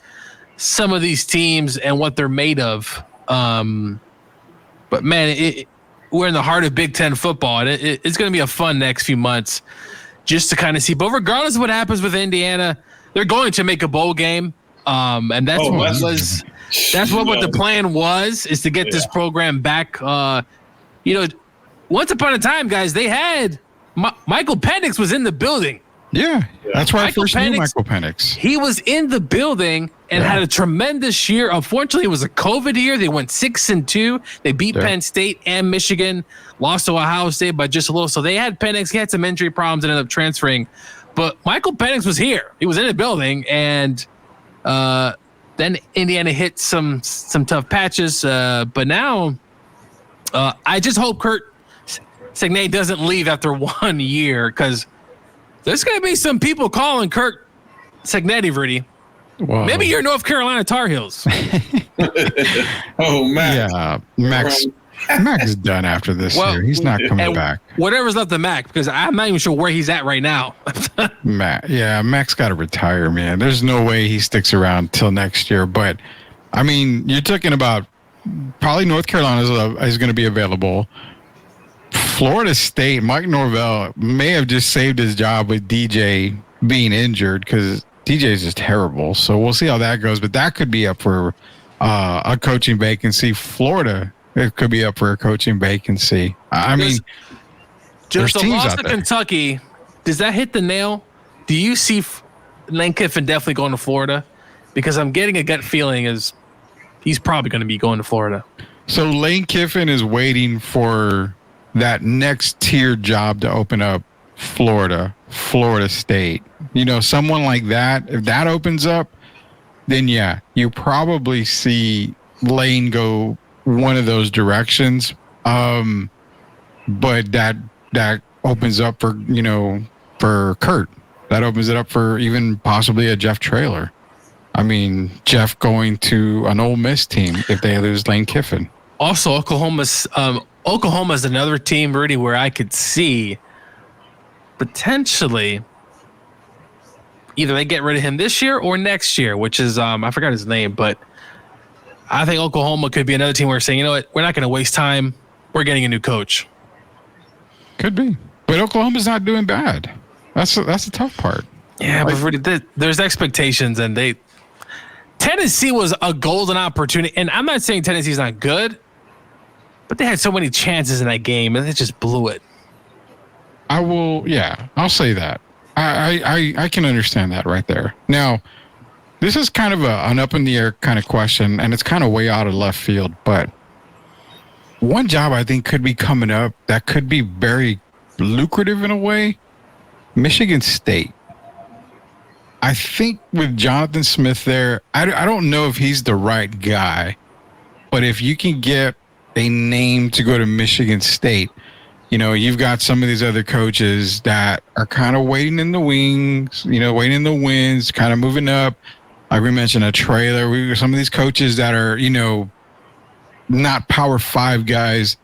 some of these teams and what they're made of. But man, we're in the heart of Big Ten football, and it's going to be a fun next few months just to kind of see. But regardless of what happens with Indiana, they're going to make a bowl game, and that's what the plan was, is to get this program back. Once upon a time, guys, they had Michael Penix was in the building. Yeah, that's why I first knew Michael Penix. He was in the building and had a tremendous year. Unfortunately, it was a COVID year. They went 6-2. They beat Penn State and Michigan, lost to Ohio State by just a little. So they had Penix. He had some injury problems and ended up transferring. But Michael Penix was here. He was in the building, and then Indiana hit some tough patches. But now I just hope Kurt Segnay doesn't leave after 1 year, because there's going to be some people calling Kirk Cignetti, Rudy. Whoa. Maybe you're North Carolina Tar Heels. Oh, Max. Yeah, Max is done after this year. He's not coming back. Whatever's left of Mac, because I'm not even sure where he's at right now. Mac's got to retire, man. There's no way he sticks around till next year. But, I mean, you're talking about probably North Carolina is going to be available. Florida State, Mike Norvell may have just saved his job with DJ being injured because DJ is just terrible. So we'll see how that goes. But that could be up for a coaching vacancy. Florida, it could be up for a coaching vacancy. I mean, just the loss to Kentucky, does that hit the nail? Do you see Lane Kiffin definitely going to Florida? Because I'm getting a gut feeling is he's probably going to be going to Florida. So Lane Kiffin is waiting for that next tier job to open up. Florida State. You know, someone like that, if that opens up, then yeah, you probably see Lane go one of those directions. But that opens up for, you know, for Kurt. That opens it up for even possibly a Jeff Traylor. I mean, Jeff going to an Ole Miss team if they lose Lane Kiffin. Also, Oklahoma's another team, Rudy, where I could see potentially either they get rid of him this year or next year, which is I forgot his name, but I think Oklahoma could be another team where we're saying, you know what, we're not going to waste time. We're getting a new coach. Could be, but Oklahoma's not doing bad. That's the tough part. Yeah, but Rudy, there's expectations, and Tennessee was a golden opportunity, and I'm not saying Tennessee's not good, but they had so many chances in that game, and they just blew it. I'll say that. I can understand that right there. Now, this is kind of an up in the air kind of question, and it's kind of way out of left field, but one job I think could be coming up that could be very lucrative in a way, Michigan State. I think with Jonathan Smith there, I don't know if he's the right guy, but if you can get a name to go to Michigan State, you know, you've got some of these other coaches that are kind of waiting in the wings, you know, waiting in the winds, kind of moving up. Like we mentioned a Trailer. Some of these coaches that are, you know, not Power 5 guys,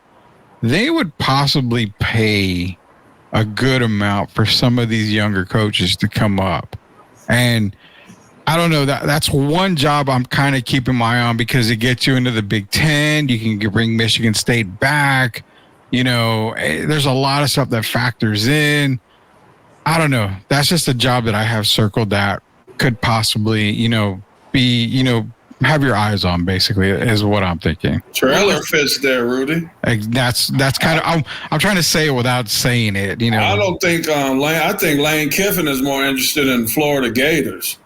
they would possibly pay a good amount for some of these younger coaches to come up. And I don't know, that's one job I'm kind of keeping my eye on because it gets you into the Big Ten. You can bring Michigan State back. You know, there's a lot of stuff that factors in. I don't know. That's just a job that I have circled that could possibly, you know, be, you know, have your eyes on, basically, is what I'm thinking. Trailer fits there, Rudy. That's kind of, I'm trying to say it without saying it, you know. I don't think I think Lane Kiffin is more interested in Florida Gators.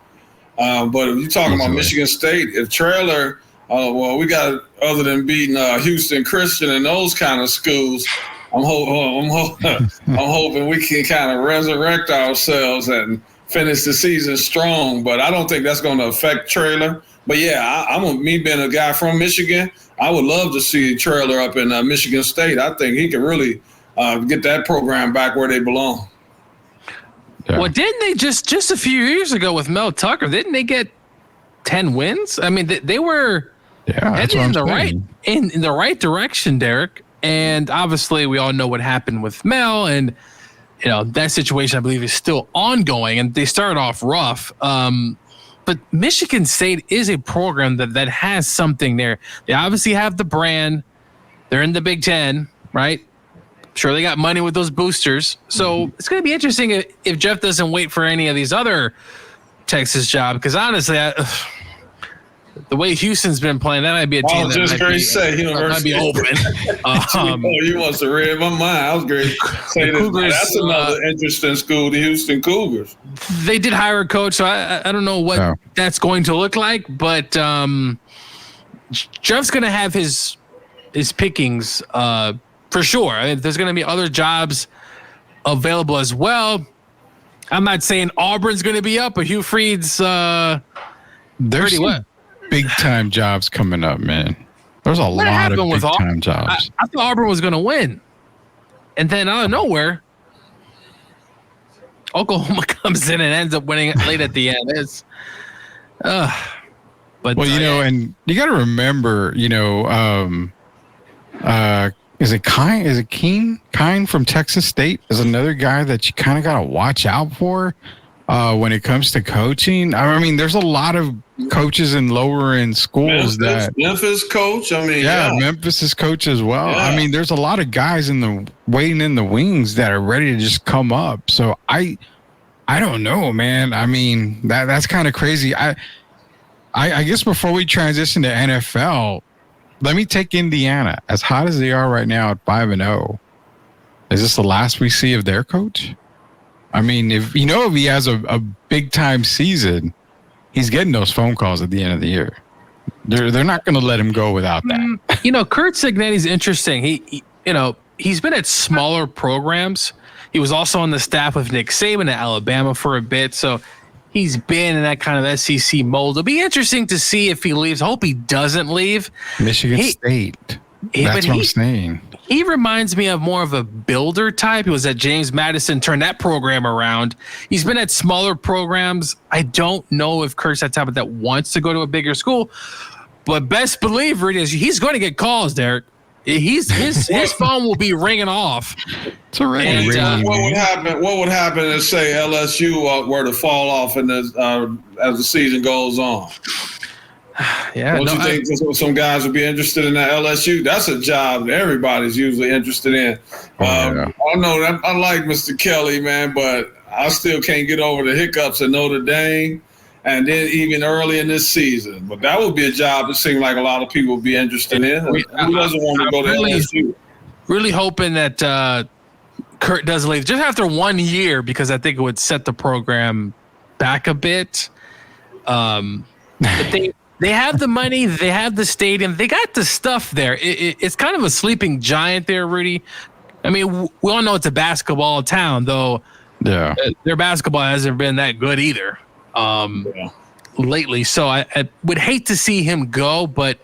But if you're talking about Michigan State, if Trailer, well, we got, other than beating Houston Christian and those kind of schools, I'm hoping we can kind of resurrect ourselves and finish the season strong. But I don't think that's going to affect Trailer. But yeah, me being a guy from Michigan, I would love to see Trailer up in Michigan State. I think he can really get that program back where they belong. Yeah. Well, didn't they just a few years ago with Mel Tucker? Didn't they get 10 wins? I mean, they were heading in the right direction, Derek. And obviously, we all know what happened with Mel, and you know that situation I believe is still ongoing. And they started off rough. But Michigan State is a program that has something there. They obviously have the brand. They're in the Big Ten, right? Sure, they got money with those boosters. So it's going to be interesting if Jeff doesn't wait for any of these other Texas jobs. Because honestly, the way Houston's been playing, that might be a team that might be open. You must have read my mind. I was great. That's another interesting school, the Houston Cougars. They did hire a coach, so I don't know what that's going to look like. But Jeff's going to have his pickings for sure. I mean, there's going to be other jobs available as well. I'm not saying Auburn's going to be up, but Hugh Freed's there's what? Big time jobs coming up, man. There's a lot of big time jobs. I thought Auburn was going to win. And then out of nowhere, Oklahoma comes in and ends up winning late at the end. It's, but well, you know, and you got to remember, you know, is it Keen from Texas State is another guy that you kind of got to watch out for. when it comes to coaching. I mean, there's a lot of coaches in lower end schools Memphis coach. I mean, Memphis is coach as well. Yeah. I mean, there's a lot of guys waiting in the wings that are ready to just come up. So I don't know, man. I mean, that's kind of crazy. I guess before we transition to NFL, let me take Indiana. As hot as they are right now at 5-0, is this the last we see of their coach? I mean, if he has a big time season, he's getting those phone calls at the end of the year. They're not going to let him go without that. Kurt Cignetti's interesting. He's been at smaller programs. He was also on the staff of Nick Saban at Alabama for a bit, so he's been in that kind of SEC mold. It'll be interesting to see if he leaves. I hope he doesn't leave. Michigan State. That's what I'm saying. He reminds me of more of a builder type. He was at James Madison, turned that program around. He's been at smaller programs. I don't know if Kurt's that type of that wants to go to a bigger school, but best believer it is he's going to get calls, Derek. His phone will be ringing off. It's already ringing. What would happen if, say, LSU were to fall off as the season goes on? Yeah, Don't you think some guys would be interested in that LSU? That's a job that everybody's usually interested in. I know that I like Mr. Kelly, man, but I still can't get over the hiccups at Notre Dame, and then even early in this season. But that would be a job that seems like a lot of people would be interested in. Who doesn't want to go to LSU? Really hoping that Kurt doesn't leave just after 1 year, because I think it would set the program back a bit. But they have the money, they have the stadium, they got the stuff there. It's kind of a sleeping giant there, Rudy. I mean, we all know it's a basketball town, though. Yeah, their basketball hasn't been that good either lately. So I would hate to see him go, but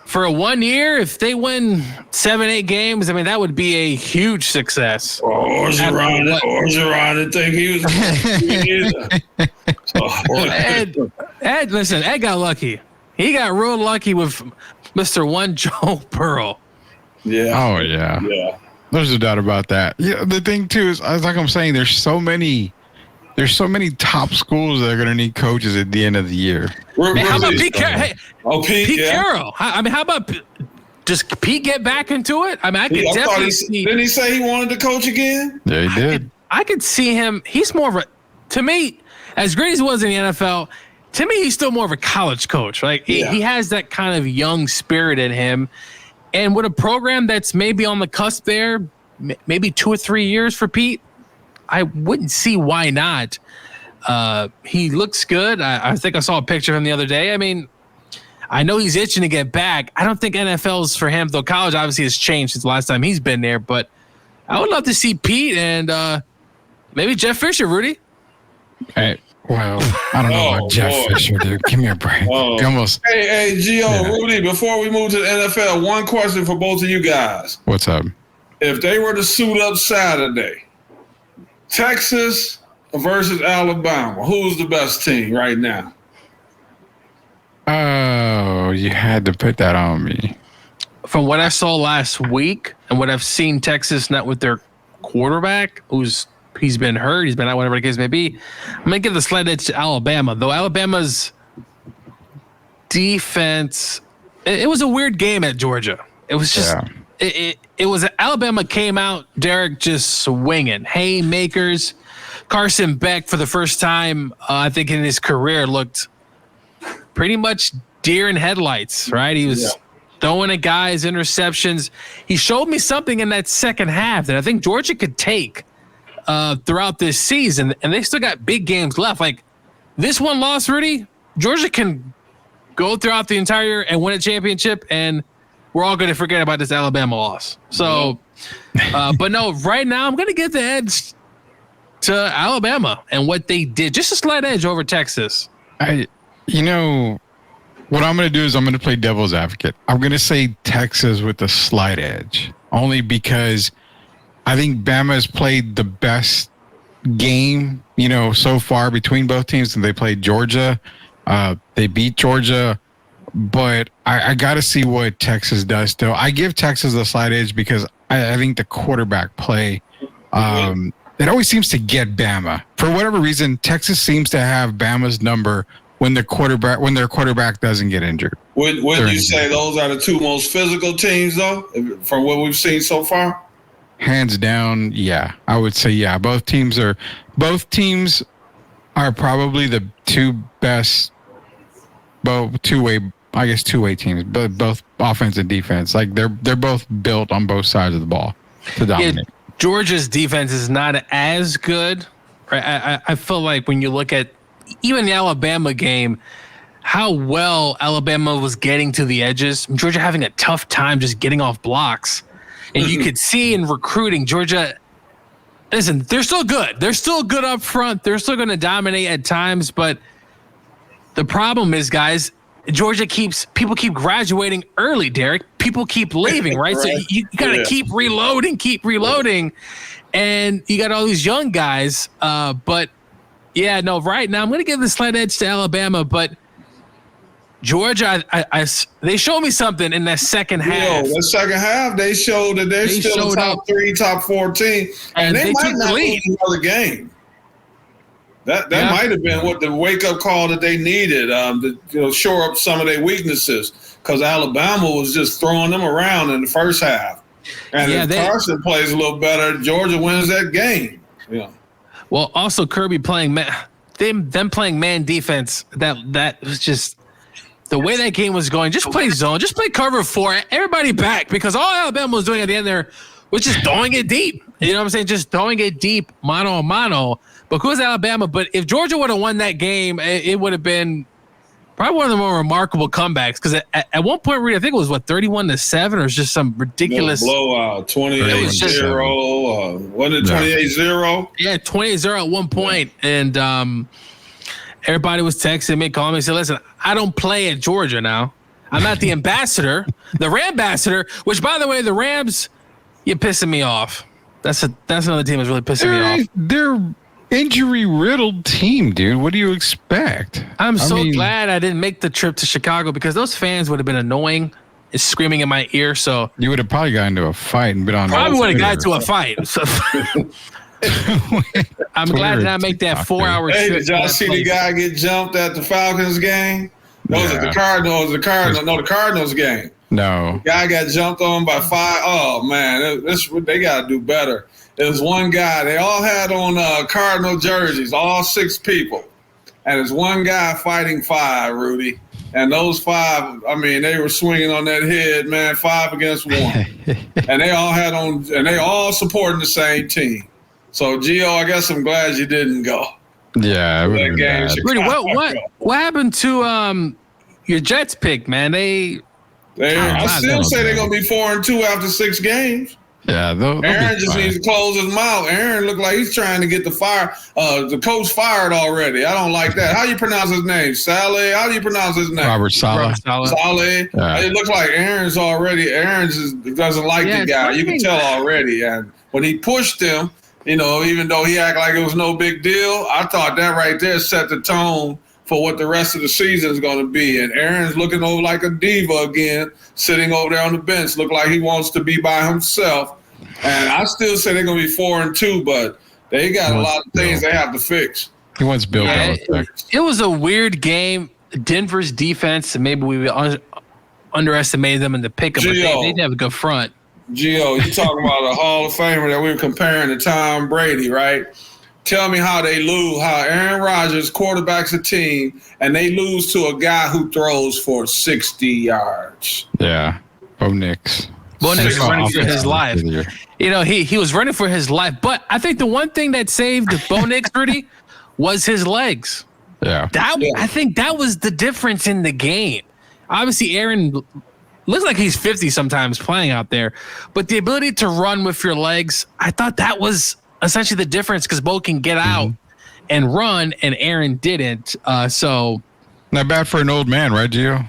for a 1 year, if they win 7-8 games, I mean, that would be a huge success. Orgeron didn't think he was. Ed, listen, Ed got lucky. He got real lucky with Mr. One Joe Burrow. Yeah. Oh, yeah. Yeah. There's no doubt about that. Yeah. The thing, too, is, like I'm saying, there's so many top schools that are going to need coaches at the end of the year. How about Pete Carroll? Hey, Pete Carroll. I mean, how about does Pete get back into it? I mean, I could definitely see. Didn't he say he wanted to coach again? Yeah, he did. I could see him. He's more of a, to me, as great as he was in the NFL, to me, he's still more of a college coach. Right? He has that kind of young spirit in him. And with a program that's maybe on the cusp there, maybe 2 or 3 years for Pete, I wouldn't see why not. He looks good. I think I saw a picture of him the other day. I mean, I know he's itching to get back. I don't think NFL's for him, though college obviously has changed since the last time he's been there. But I would love to see Pete and maybe Jeff Fisher, Rudy. Hey, well, I don't know about Jeff Fisher, dude. Give me a break. Hey, Gio, Rudy, before we move to the NFL, one question for both of you guys. What's up? If they were to suit up Saturday, Texas versus Alabama, who's the best team right now? Oh, you had to put that on me. From what I saw last week and what I've seen Texas not with their quarterback, he's been hurt, he's been out, whatever the case may be, I'm going to give the slight edge to Alabama. Though Alabama's defense, it was a weird game at Georgia. It was just, it was Alabama came out, Derek, just swinging. Haymakers. Carson Beck, for the first time, I think in his career, looked pretty much deer in headlights, right? He was throwing at guys, interceptions. He showed me something in that second half that I think Georgia could take throughout this season, and they still got big games left. Like this one loss, Rudy, Georgia can go throughout the entire year and win a championship, and we're all going to forget about this Alabama loss. So, but no, right now I'm going to give the edge to Alabama and what they did, just a slight edge over Texas. What I'm going to do is I'm going to play devil's advocate. I'm going to say Texas with a slight edge, only because I think Bama has played the best game, so far between both teams. And they played Georgia. They beat Georgia, but I got to see what Texas does still. I give Texas a slight edge because I think the quarterback play it always seems to get Bama. For whatever reason, Texas seems to have Bama's number when their quarterback doesn't get injured. Would you say those are the two most physical teams, though, from what we've seen so far? Hands down, yeah. I would say, yeah. Both teams are probably the two best, two-way teams, but both offense and defense. Like they're both built on both sides of the ball to dominate. Yeah, Georgia's defense is not as good. I feel like when you look at even the Alabama game, how well Alabama was getting to the edges. Georgia having a tough time just getting off blocks. And you could see in recruiting, Georgia, listen, they're still good. They're still good up front. They're still going to dominate at times. But the problem is, guys, people keep graduating early, Derek. People keep leaving, right? So you got to keep reloading. And you got all these young guys. But, yeah, no, right now I'm going to give the slight edge to Alabama. But Georgia, they showed me something in that second half. The second half, they showed that they're still top 3, top 14, and they might not lose another game. That might have been what the wake-up call that they needed to shore up some of their weaknesses, because Alabama was just throwing them around in the first half. And if Carson plays a little better, Georgia wins that game. Yeah. Well, also Kirby playing them playing man defense. That was just. The way that game was going, just play zone, just play cover 4, everybody back, because all Alabama was doing at the end there was just throwing it deep. You know what I'm saying? Just throwing it deep, mano a mano. But who's Alabama? But if Georgia would have won that game, it would have been probably one of the more remarkable comebacks. Because at one point, I think it was 31-7, or just some ridiculous blowout, 28-0. Wasn't it 28-0? Yeah, 28-0 at one point, and everybody was texting me, calling me, said, listen, I don't play at Georgia now. I'm not the ambassador, the Rambassador, which, by the way, the Rams, you're pissing me off. That's another team that's really pissing me off. They're injury-riddled team, dude. What do you expect? I'm so glad I didn't make the trip to Chicago, because those fans would have been annoying. It's screaming in my ear. So you would have probably gotten into a fight and been on. Probably would have got into a fight. So I'm glad that I make that 4-hour trip. Hey, did y'all see the guy get jumped at the Falcons game? No, was it the Cardinals? The Cardinals game. No. The guy got jumped on by 5. Oh, man, they got to do better. There was one guy. They all had on Cardinal jerseys, all 6 people. And there's one guy fighting 5, Rudy. And those 5, I mean, they were swinging on that head, man, 5 against 1. And they all had on, and they all supporting the same team. So, Gio, I guess I'm glad you didn't go. Yeah, that game. Rudy, what happened to your Jets pick, man? I still say they're gonna be 4-2 after 6 games. Yeah, Aaron just needs to close his mouth. Aaron looked like he's trying to get the coach fired already. I don't like that. How do you pronounce his name? Saleh? How do you pronounce his name? Robert Saleh. Saleh. Yeah. It looks like Aaron doesn't like the guy. You can tell already. And when he pushed him, even though he acted like it was no big deal, I thought that right there set the tone for what the rest of the season is going to be. And Aaron's looking over like a diva again, sitting over there on the bench, look like he wants to be by himself. And I still say they're going to be 4-2, but they got a lot of things they have to fix. He wants Bill Belichick. It was a weird game. Denver's defense, maybe we underestimated them in the pick-up, but they didn't have a good front. Gio, you talking about a Hall of Famer that we were comparing to Tom Brady, right? Tell me how they lose, how Aaron Rodgers quarterbacks a team and they lose to a guy who throws for 60 yards. Yeah, Bo Nix. Bo Nix was running for his life. He was running for his life. But I think the one thing that saved Bo Nix, Rudy, was his legs. Yeah. I think that was the difference in the game. Obviously, Aaron looks like he's 50 sometimes playing out there. But the ability to run with your legs, I thought that was essentially the difference, because Bo can get out and run, and Aaron didn't. So not bad for an old man, right, Gio?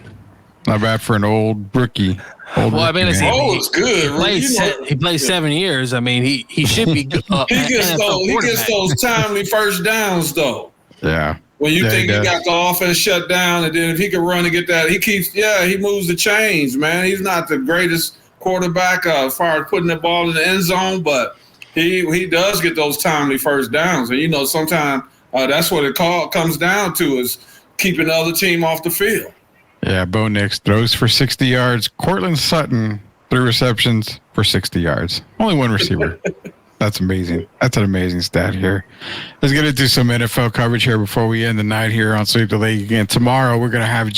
Not bad for an old rookie. It's good. He played 7 years. I mean, he should be. He gets those timely first downs, though. Yeah. When you think he got the offense shut down, and then if he can run and get that, he moves the chains, man. He's not the greatest quarterback as far as putting the ball in the end zone, but he does get those timely first downs, and you know sometimes that's what it comes down to is keeping the other team off the field. Yeah, Bo Nix throws for 60 yards. Cortland Sutton, 3 receptions for 60 yards. Only one receiver. That's amazing. That's an amazing stat here. Let's get into some NFL coverage here before we end the night here on Sweep the League. Again, tomorrow we're going to have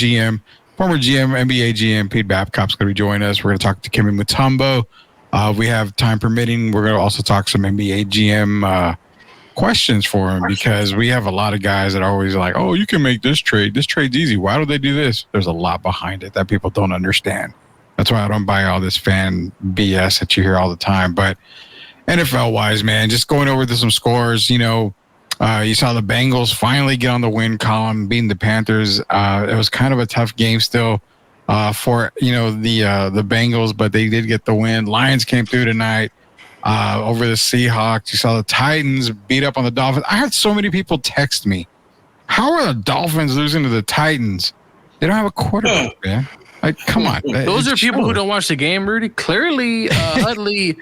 former GM, NBA GM, Pete Babcock's going to be joining us. We're going to talk to Kimmy Mutombo. We have time permitting. We're going to also talk some NBA GM questions for him because we have a lot of guys that are always like, oh, you can make this trade. This trade's easy. Why do they do this? There's a lot behind it that people don't understand. That's why I don't buy all this fan BS that you hear all the time. But NFL-wise, man, just going over to some scores, you know, you saw the Bengals finally get on the win column, beating the Panthers. It was kind of a tough game still for, you know, the Bengals, but they did get the win. Lions came through tonight. Over the Seahawks. You saw the Titans beat up on the Dolphins. I had so many people text me, how are the Dolphins losing to the Titans? They don't have a quarterback, man. Like, come on. Those are people who don't watch the game, Rudy. Clearly, Utley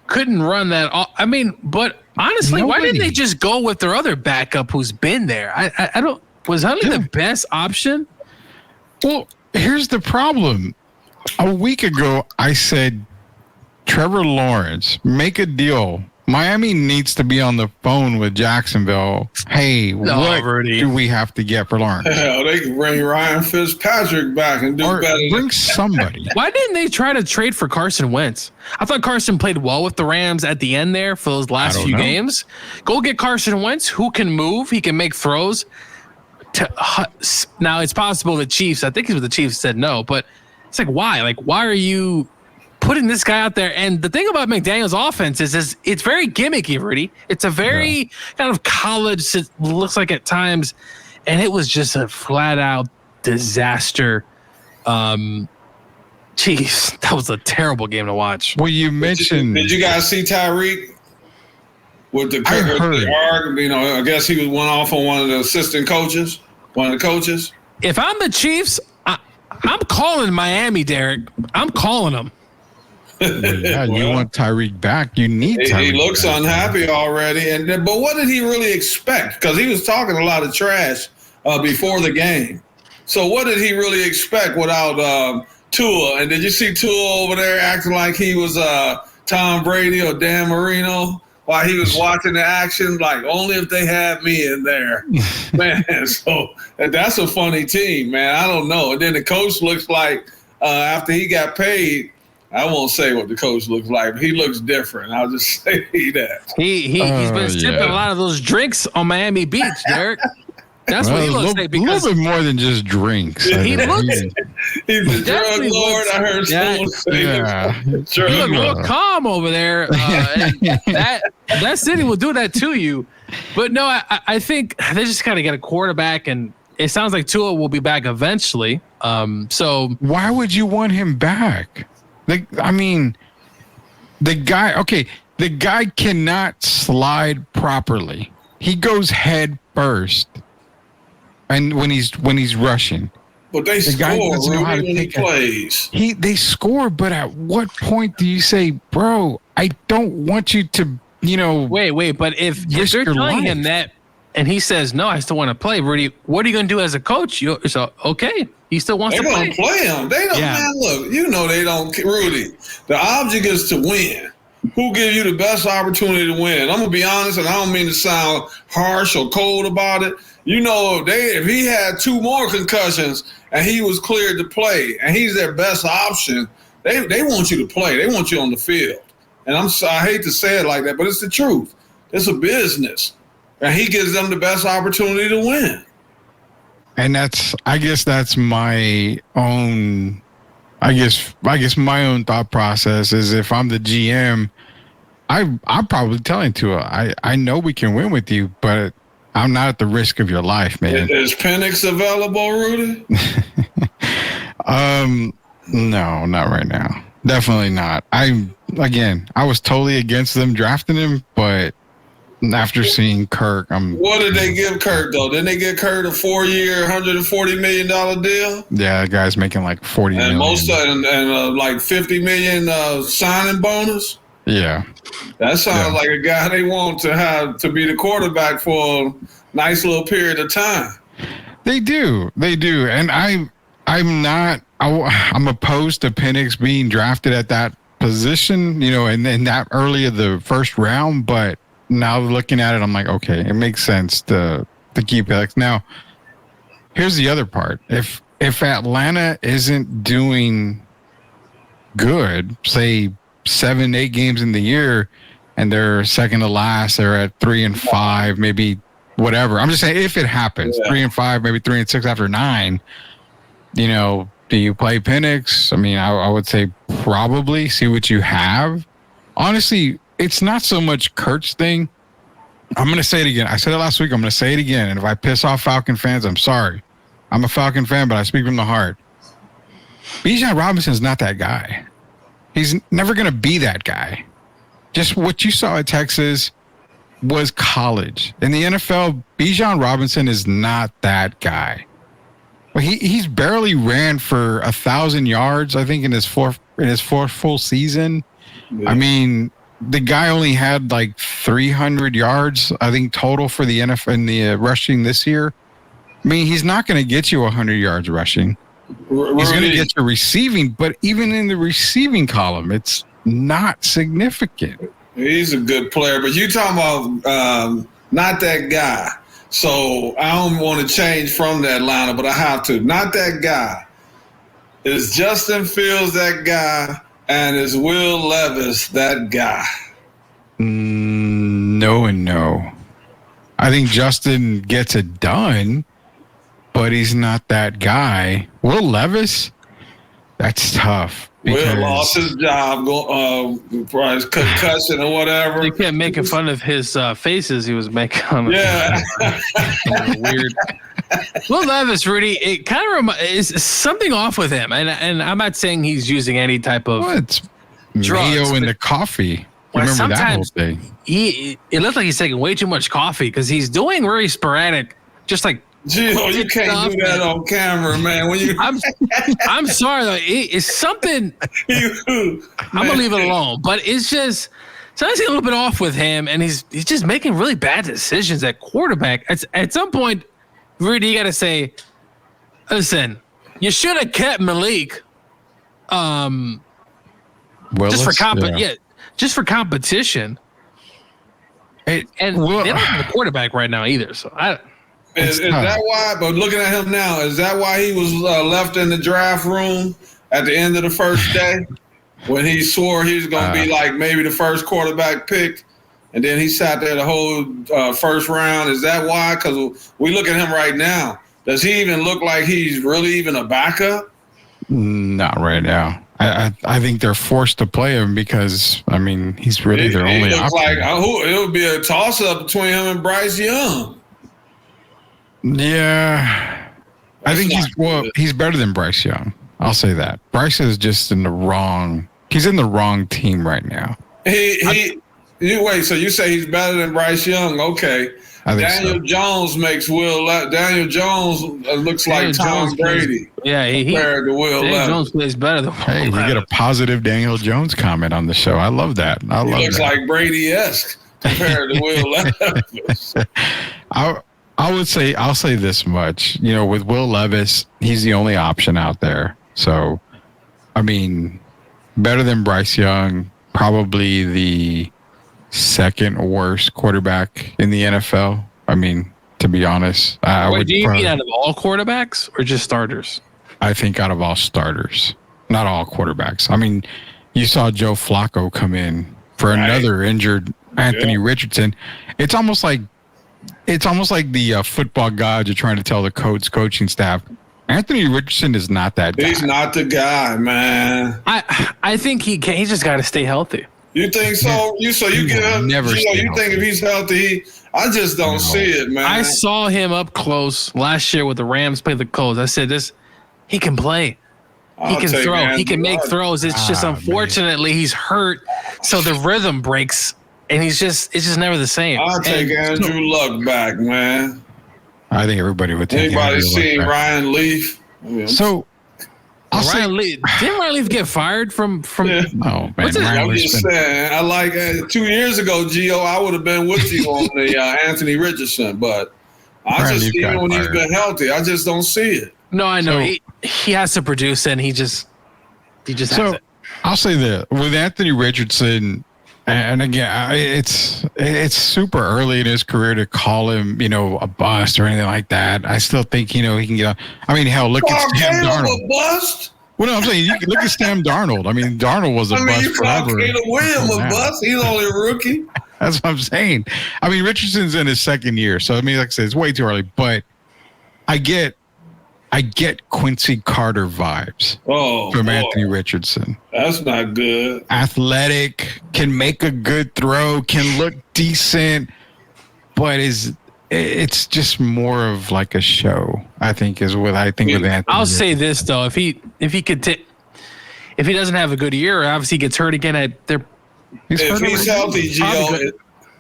couldn't run that. I mean, but honestly, why didn't they just go with their other backup who's been there? I don't. Was Utley the best option? Well, here's the problem. A week ago, I said, Trevor Lawrence, make a deal. Miami needs to be on the phone with Jacksonville. Hey, what do we have to get for Lawrence? Hell, they can bring Ryan Fitzpatrick back and do better. Bring somebody. Why didn't they try to trade for Carson Wentz? I thought Carson played well with the Rams at the end there for those last few games. Go get Carson Wentz, who can move. He can make throws. Now, it's possible the Chiefs, I think it was the Chiefs, said no, but it's like, why? Like, why are you putting this guy out there? And the thing about McDaniel's offense is it's very gimmicky, Rudy. It's a very kind of college, it looks like at times, and it was just a flat out disaster. Jeez, that was a terrible game to watch. Well, you mentioned. Did you guys see Tyreek with the arg? You know, I guess he was one off on one of the assistant coaches, one of the coaches. If I'm the Chiefs, I'm calling Miami, Derek. I'm calling them. Yeah, you want Tyreek back. You need Tyreek. He looks back, unhappy already. But what did he really expect? Because he was talking a lot of trash before the game. So what did he really expect without Tua? And did you see Tua over there acting like he was Tom Brady or Dan Marino while he was watching the action? Like, only if they had me in there. Man, so that's a funny team, man. I don't know. And then the coach looks like after he got paid, I won't say what the coach looks like, but he looks different. I'll just say that. He's been sipping a lot of those drinks on Miami Beach, Derek. That's what he looks like. A little bit more than just drinks. He looks. He's a drug lord. I heard someone say that. He looked real calm over there. That city will do that to you. But no, I think they just got to get a quarterback, and it sounds like Tua will be back eventually. So why would you want him back? I mean, the guy cannot slide properly. He goes head first, and when he's rushing. But they score. Doesn't know how to take plays. They score, but at what point do you say, bro, I don't want you to, Wait, but if they're telling him that, and he says, no, I still want to play, Rudy, what are you going to do as a coach? Okay. He still wants to play. They're going to play him. They don't, man, look, they don't, Rudy. The object is to win. Who gives you the best opportunity to win? I'm going to be honest, and I don't mean to sound harsh or cold about it. If he had 2 more concussions and he was cleared to play and he's their best option, they want you to play. They want you on the field. And I hate to say it like that, but it's the truth. It's a business. And he gives them the best opportunity to win. And I guess that's my own, my own thought process is if I'm the GM, I'm probably telling Tua, I know we can win with you, but I'm not at the risk of your life, man. Is Penix available, Rudy? No, not right now. Definitely not. I was totally against them drafting him, but after seeing Kirk, What did they give Kirk though? Didn't they give Kirk a 4-year, $140 million deal? Yeah, the guy's making like $40 million. And like $50 million signing bonus. Yeah. That sounds like a guy they want to have to be the quarterback for a nice little period of time. They do. And I'm opposed to Penix being drafted at that position, and in that early of the first round. But now looking at it, I'm like, okay, it makes sense to keep Penix. Now, here's the other part. If Atlanta isn't doing good, say 7-8 games in the year, and they're second to last, they're at 3-5, maybe whatever. I'm just saying if it happens, 3-5, maybe 3-6 after 9, do you play Penix? I mean, I would say probably see what you have. Honestly, it's not so much Kurt's thing. I'm going to say it again. I said it last week. I'm going to say it again. And if I piss off Falcon fans, I'm sorry. I'm a Falcon fan, but I speak from the heart. Bijan Robinson's not that guy. He's never going to be that guy. Just what you saw at Texas was college. In the NFL, Bijan Robinson is not that guy. Well, he's barely ran for 1,000 yards, I think, in his fourth full season. Yeah. I mean, the guy only had like 300 yards, I think, total for the NFL in the rushing this year. I mean, he's not going to get you 100 yards rushing. He's going to get you receiving, but even in the receiving column, it's not significant. He's a good player, but you talking about not that guy. So I don't want to change from that lineup, but I have to. Not that guy. Is Justin Fields that guy, and is Will Levis that guy? No and no. I think Justin gets it done, but he's not that guy. Will Levis, that's tough. Will lost his job, for his concussion or whatever. You kept making fun of his faces he was making. Yeah. Weird. Will Levis, Rudy, it kind of is something off with him. And I'm not saying he's using any type of drugs, mayo in the coffee. Remember that whole thing? It looks like he's taking way too much coffee because he's doing very sporadic, just like. Gio, you can't do that on camera, man. When you, I'm sorry though. It's something. I'm gonna leave it alone. But it's just something's a little bit off with him, and he's just making really bad decisions at quarterback. At some point, Rudy, you got to say, listen, you should have kept Malik. Just for just for competition. And they don't have a quarterback right now either. So Is that why? But looking at him now, is that why he was left in the draft room at the end of the first day when he swore he was going to be like maybe the first quarterback picked, and then he sat there the whole first round? Is that why? Because we look at him right now. Does he even look like he's really even a backup? Not right now. I think they're forced to play him because, I mean, he's really their only option. Like it would be a toss-up between him and Bryce Young. Yeah, I think he's better than Bryce Young. I'll say that. Bryce is just he's in the wrong team right now. Wait, so you say he's better than Bryce Young? Okay. Daniel Jones makes Daniel Jones looks like Tom Brady. Compared to Will Levis. Jones plays better than Will Hey, we get a positive Daniel Jones comment on the show. I love that. He looks like Brady-esque compared to Will Levis. I'll say this much. With Will Levis, he's the only option out there. So, I mean, better than Bryce Young, probably the second worst quarterback in the NFL. I mean, to be honest, do you mean out of all quarterbacks or just starters? I think out of all starters, not all quarterbacks. I mean, you saw Joe Flacco come in for another injured Anthony Richardson. It's almost like the football gods are trying to tell the coaching staff, Anthony Richardson is not that guy. He's not the guy, man. I think he just got to stay healthy. You think so? You get him. You think if he's healthy, I just don't see it, man. I saw him up close last year with the Rams play the Colts. I said he can play. He can throw. He can make throws. It's just unfortunately he's hurt, so the rhythm breaks. And it's just never the same. I'll take Andrew Luck back, man. I think everybody would take Anybody seen Ryan Leaf? So Ryan Leaf, didn't Ryan Leaf get fired from? Yeah. Oh man, What's it? Ryan I'm Leaf's just been- saying. I like 2 years ago, Gio. I would have been with you on the Anthony Richardson, but I Ryan just Leaf even got when he's fired. been healthy, I just don't see it. No, I know So- he has to produce, and he just has So it. I'll say this with Anthony Richardson, and again, it's super early in his career to call him, a bust or anything like that. I still think, he can get. I mean, hell, look at Sam Caleb Darnold. a bust. Well, no, I'm saying you can look at Sam Darnold. I mean, Darnold was a bust You call forever. Caleb Williams a Yeah. bust. He's only a rookie. That's what I'm saying. I mean, Richardson's in his second year, so I mean, like I said, it's way too early. But I get Quincy Carter vibes from boy. Anthony Richardson. That's not good. Athletic, can make a good throw, can look decent, but it's just more of like a show. I think is what I think with Anthony. I'll say this though: if he doesn't have a good year, obviously he gets hurt again. If he's healthy, Gio,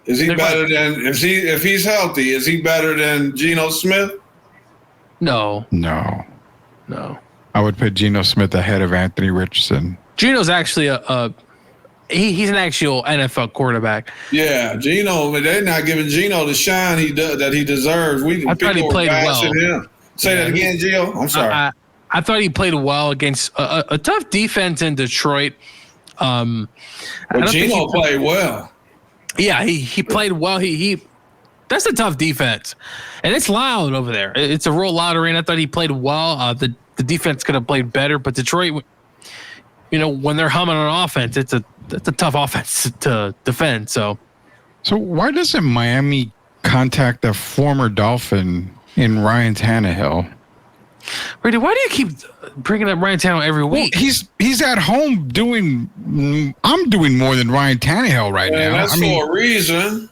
is he better than if he's healthy? Is he better than Geno Smith? No. I would put Geno Smith ahead of Anthony Richardson. Geno's actually he's an actual NFL quarterback. Yeah, Geno, but they're not giving Geno the shine that he deserves. I thought he played well. Him. Say that again, Gio. I'm sorry. I thought he played well against a tough defense in Detroit. But Geno played well. Yeah, he played well. He that's a tough defense, and it's loud over there. It's a real loud arena. I thought he played well. The defense could have played better, but Detroit, when they're humming on offense, it's a tough offense to defend. So why doesn't Miami contact a former Dolphin in Ryan Tannehill? Brady, why do you keep bringing up Ryan Tannehill every week? Well, he's at home I'm doing more than Ryan Tannehill right now. That's for a reason.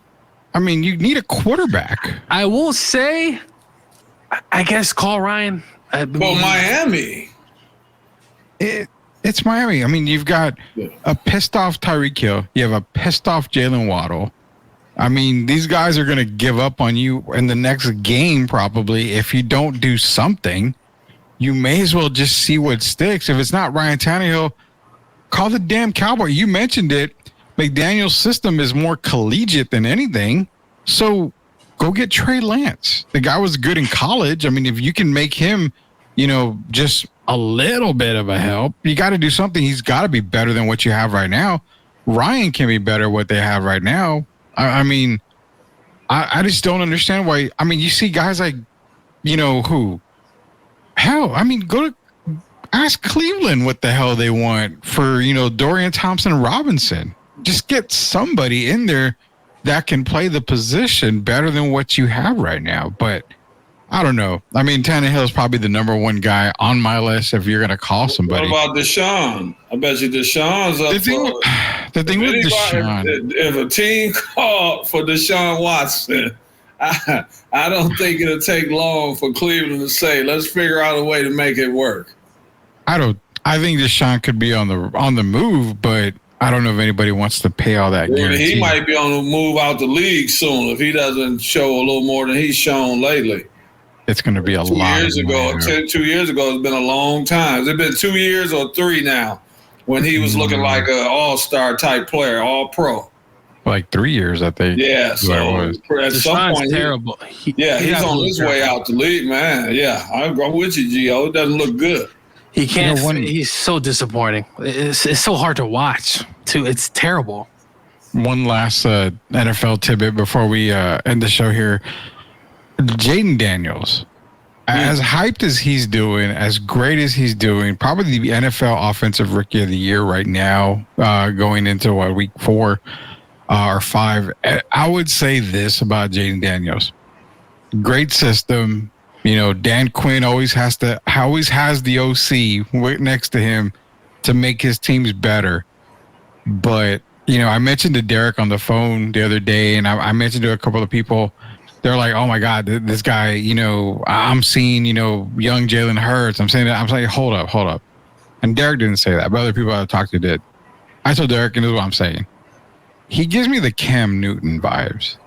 I mean, you need a quarterback. I will say, I guess call Ryan. Well, Miami. It's Miami. I mean, you've got a pissed off Tyreek Hill. You have a pissed off Jalen Waddle. I mean, these guys are going to give up on you in the next game probably if you don't do something. You may as well just see what sticks. If it's not Ryan Tannehill, call the damn Cowboy. You mentioned it. McDaniel's system is more collegiate than anything. So go get Trey Lance. The guy was good in college. I mean, if you can make him, just a little bit of a help, you got to do something. He's got to be better than what you have right now. Ryan can be better what they have right now. I mean, I just don't understand why. I mean, you see guys like, who? Hell, I mean, go to ask Cleveland what the hell they want for, Dorian Thompson-Robinson. Just get somebody in there that can play the position better than what you have right now. But I don't know. I mean, Tannehill is probably the number one guy on my list if you're going to call somebody. What about Deshaun? I bet you Deshaun's up the thing with Deshaun. If a team called for Deshaun Watson, I don't think it'll take long for Cleveland to say, let's figure out a way to make it work. I think Deshaun could be on the move, but I don't know if anybody wants to pay all that guarantee. He might be on the move out the league soon if he doesn't show a little more than he's shown lately. It's going to be a 2 lot. 2 years ago, it's been a long time. Has it been 2 years or 3 now when he was looking like an all-star type player, all-pro? Like 3 years, I think. Yeah, so at some point, terrible. He's on his way out the league, man. Yeah, I'm with you, Gio. It doesn't look good. He can't. He's so disappointing. It's so hard to watch, too. It's terrible. One last NFL tidbit before we end the show here. Jaden Daniels, as hyped as he's doing, as great as he's doing, probably the NFL Offensive Rookie of the Year right now, going into week 4 or 5. I would say this about Jaden Daniels: great system. Dan Quinn always has the OC next to him to make his teams better. But I mentioned to Derek on the phone the other day, and I mentioned to a couple of people. They're like, oh my God, this guy, I'm seeing, young Jalen Hurts. I'm saying, hold up. And Derek didn't say that, but other people I've talked to did. I told Derek, and this is what I'm saying. He gives me the Cam Newton vibes.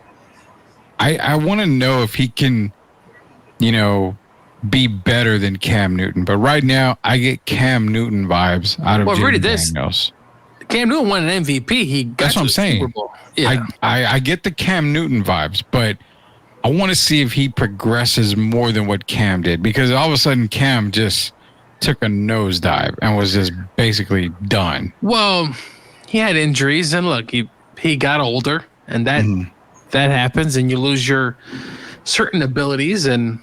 I want to know if he can, be better than Cam Newton. But right now, I get Cam Newton vibes out of Jaden Daniels. Cam Newton won an MVP. He got That's what I'm saying. Super Bowl. Yeah. I get the Cam Newton vibes, but I want to see if he progresses more than what Cam did, because all of a sudden Cam just took a nosedive and was just basically done. Well, he had injuries, and look, he got older, and that happens, and you lose your certain abilities. And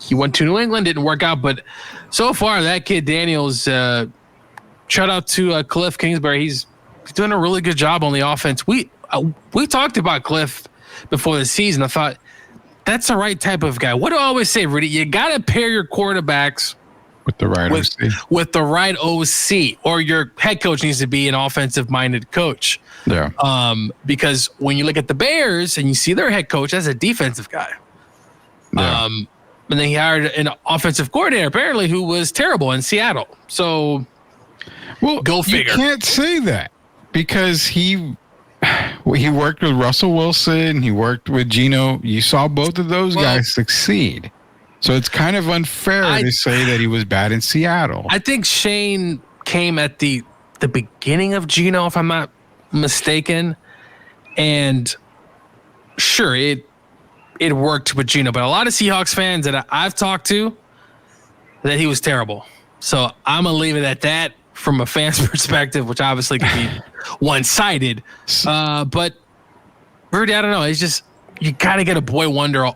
he went to New England, didn't work out, but so far that kid Daniels, shout out to Cliff Kingsbury. He's doing a really good job on the offense. We talked about Cliff before the season. I thought that's the right type of guy. What do I always say, Rudy? You got to pair your quarterbacks with the right OC. With the right OC, or your head coach needs to be an offensive-minded coach. Yeah. Because when you look at the Bears and you see their head coach as a defensive guy, Yeah. and then he hired an offensive coordinator apparently who was terrible in Seattle. So, well, go figure. You can't say that, because he worked with Russell Wilson. He worked with Geno. You saw both of those guys succeed. So it's kind of unfair to say that he was bad in Seattle. I think Shane came at the beginning of Geno, if I'm not mistaken. And sure, it worked with Geno, but a lot of Seahawks fans that I've talked to, that he was terrible. So I'm going to leave it at that from a fan's perspective, which obviously could be one-sided. But Rudy, I don't know. It's just, you got to get a boy wonder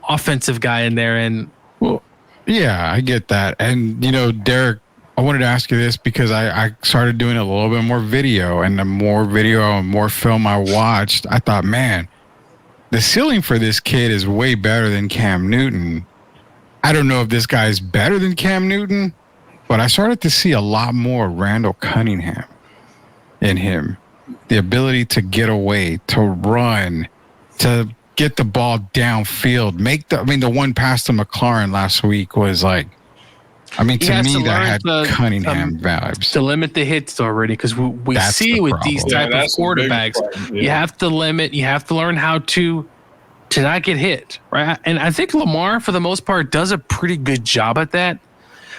offensive guy in there. And well, yeah, I get that. And, Derek, I wanted to ask you this because I started doing a little bit more video, and the more video and more film I watched, I thought, man, the ceiling for this kid is way better than Cam Newton. I don't know if this guy is better than Cam Newton, but I started to see a lot more Randall Cunningham in him. The ability to get away, to run, to get the ball downfield, the one pass to McLaurin last week was like, to me that had Cunningham vibes. To limit the hits already, because we see with these type of quarterbacks, you have to limit, you have to learn how to not get hit, right? And I think Lamar, for the most part, does a pretty good job at that.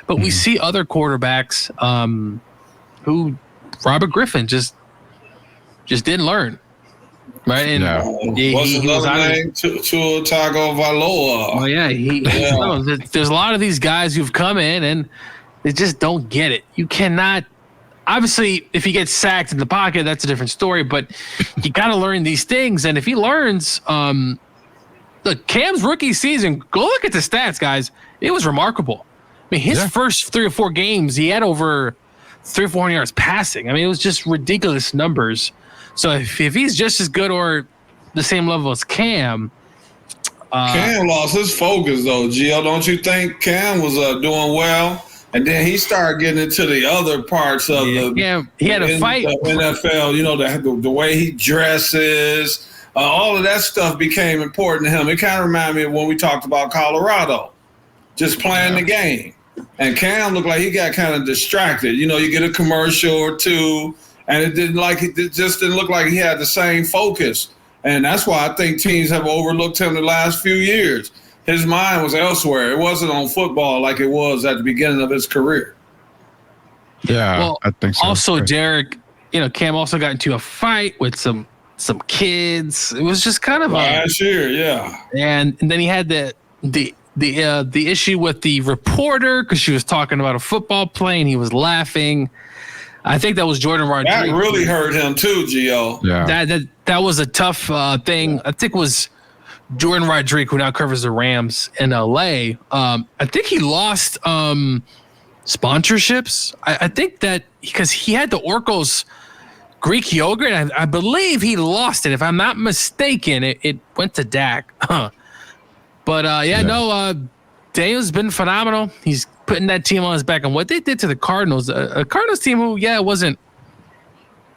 But we see other quarterbacks who Robert Griffin just didn't learn. Right, and what's another name? Tua Tagovailoa. Oh yeah, there's a lot of these guys who've come in and they just don't get it. You cannot. Obviously, if he gets sacked in the pocket, that's a different story. But you got to learn these things, and if he learns, look, Cam's rookie season. Go look at the stats, guys. It was remarkable. I mean, his first 3 or 4 games, he had over 300 or 400 yards passing. I mean, it was just ridiculous numbers. So if he's just as good or the same level as Cam. Cam lost his focus, though, Gio. Don't you think Cam was doing well? And then he started getting into the other parts of he had a fight. NFL, the way he dresses, all of that stuff became important to him. It kind of reminded me of when we talked about Colorado, just playing the game. And Cam looked like he got kind of distracted. You get a commercial or two, and it just didn't look like he had the same focus. And that's why I think teams have overlooked him the last few years. His mind was elsewhere. It wasn't on football like it was at the beginning of his career. Yeah, well, I think so. Also, Derek, Cam also got into a fight with some kids. It was just kind of last year, yeah. And then he had the issue with the reporter because she was talking about a football play and he was laughing. I think that was Jordan Rodriguez. That really hurt him too, Gio. Yeah. That was a tough thing. I think it was Jordan Rodriguez, who now covers the Rams in LA. I think he lost sponsorships. I think that because he had the Orko's Greek yogurt, I believe he lost it. If I'm not mistaken, it went to Dak. But Daniel's been phenomenal. He's putting that team on his back. And what they did to the Cardinals, a Cardinals team who, wasn't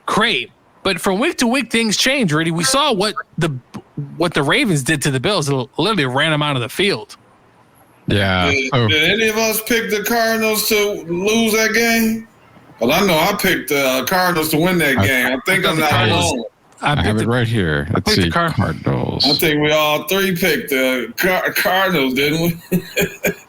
great. But from week to week, things change, Rudy. We saw what the Ravens did to the Bills. It literally ran them out of the field. Yeah. Did any of us pick the Cardinals to lose that game? Well, I know I picked the Cardinals to win that game. I think I'm not alone. I have it right here. Let's see. the Cardinals. I think we all three picked the Cardinals, didn't we?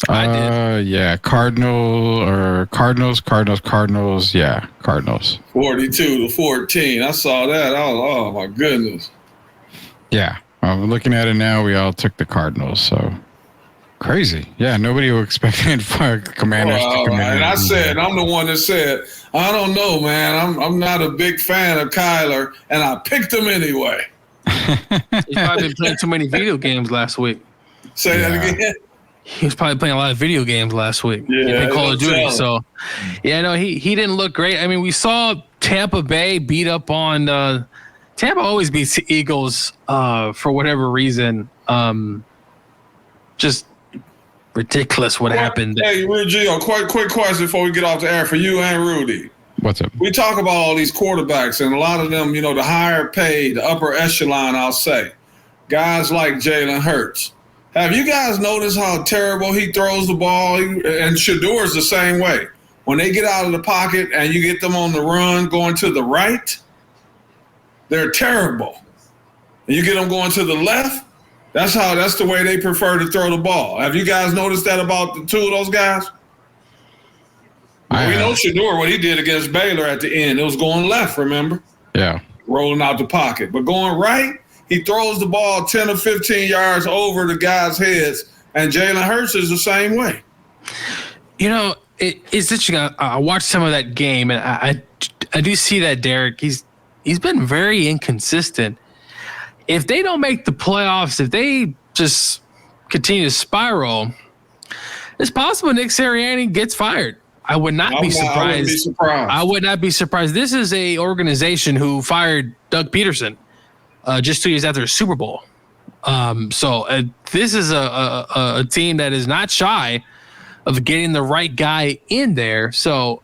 I did. Yeah, Cardinals. Yeah, Cardinals. 42-14. I saw that. Oh my goodness. Yeah, I'm looking at it now. We all took the Cardinals. So crazy. Yeah, nobody was expecting for Commanders to come in. And I said, I'm the one that said, I don't know, man. I'm not a big fan of Kyler, and I picked him anyway. He's probably been playing too many video games last week. Say that again. He was probably playing a lot of video games last week. Yeah, Call of Duty. So, yeah, no, he didn't look great. I mean, we saw Tampa Bay beat up on. Tampa always beats the Eagles for whatever reason. Just ridiculous what happened. Hey, Rudy, a quick question before we get off the air for you and Rudy. What's up? We talk about all these quarterbacks, and a lot of them, the higher paid, the upper echelon, I'll say, guys like Jalen Hurts. Have you guys noticed how terrible he throws the ball? And Shador's the same way. When they get out of the pocket and you get them on the run going to the right, they're terrible. And you get them going to the left, that's the way they prefer to throw the ball. Have you guys noticed that about the two of those guys? We know Shador, what he did against Baylor at the end. It was going left, remember? Yeah. Rolling out the pocket. But going right, he throws the ball 10 or 15 yards over the guys' heads, and Jalen Hurts is the same way. It's interesting. I watched some of that game, and I do see that Derek. He's been very inconsistent. If they don't make the playoffs, if they just continue to spiral, it's possible Nick Sirianni gets fired. I would not be surprised. I would not be surprised. This is a organization who fired Doug Peterson just 2 years after a Super Bowl. So this is a team that is not shy of getting the right guy in there. So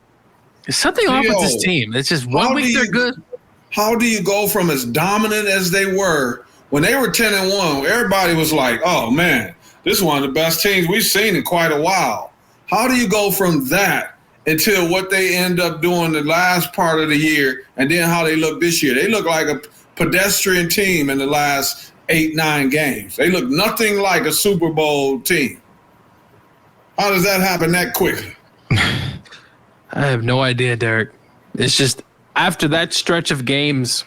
there's something off with this team. It's just 1 week they're good. How do you go from as dominant as they were when they were 10-1? Everybody was like, "Oh man, this is one of the best teams we've seen in quite a while." How do you go from that until what they end up doing the last part of the year, and then how they look this year? They look like a pedestrian team in the last 8-9 games. They look nothing like a Super Bowl team. How does that happen that quickly? I have no idea, Derek. It's just after that stretch of games,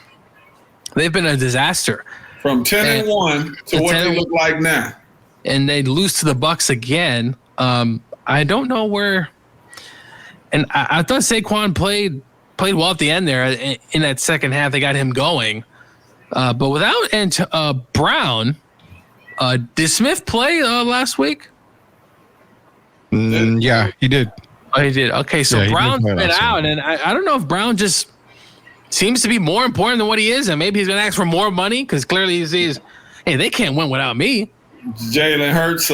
they've been a disaster. From 10-1 to what they look like now. And they lose to the Bucs again. I don't know where. And I thought Saquon played well at the end there in that second half. They got him going. But without Brown, did Smith play last week? Yeah, he did. Oh, he did. Okay, so Brown's been out, and I don't know if Brown just seems to be more important than what he is, and maybe he's going to ask for more money because clearly he sees, hey, they can't win without me. Jalen Hurts'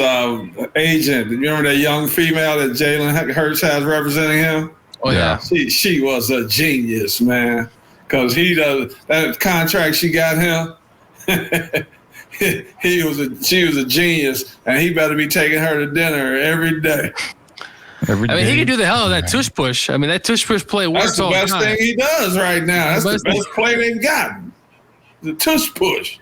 agent. You remember that young female that Jalen Hurts has representing him? Oh, yeah. She was a genius, man, because that contract she got him, she was a genius, and he better be taking her to dinner every day. He can do the hell of that tush push. I mean, that tush push play works all the time. That's the best thing he does right now. That's the best play they've gotten. The tush push.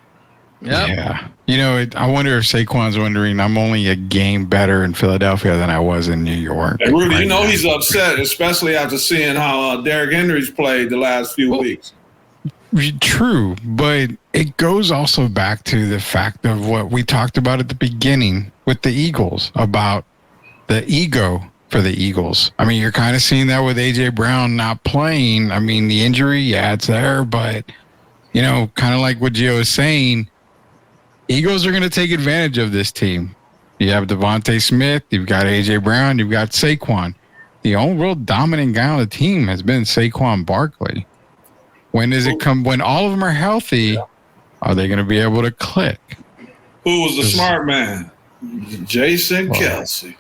Yep. Yeah. I wonder if Saquon's wondering, I'm only a game better in Philadelphia than I was in New York. And Rudy, he's upset, especially after seeing how Derrick Henry's played the last few weeks. True, but it goes also back to the fact of what we talked about at the beginning with the Eagles, about the ego for the Eagles. I mean, you're kind of seeing that with A.J. Brown not playing. I mean, the injury, yeah, it's there, but, kind of like what Gio is saying, Eagles are going to take advantage of this team. You have Devontae Smith, you've got A.J. Brown, you've got Saquon. The only real dominant guy on the team has been Saquon Barkley. When all of them are healthy, are they going to be able to click? Who was the smart man? Jason Kelce.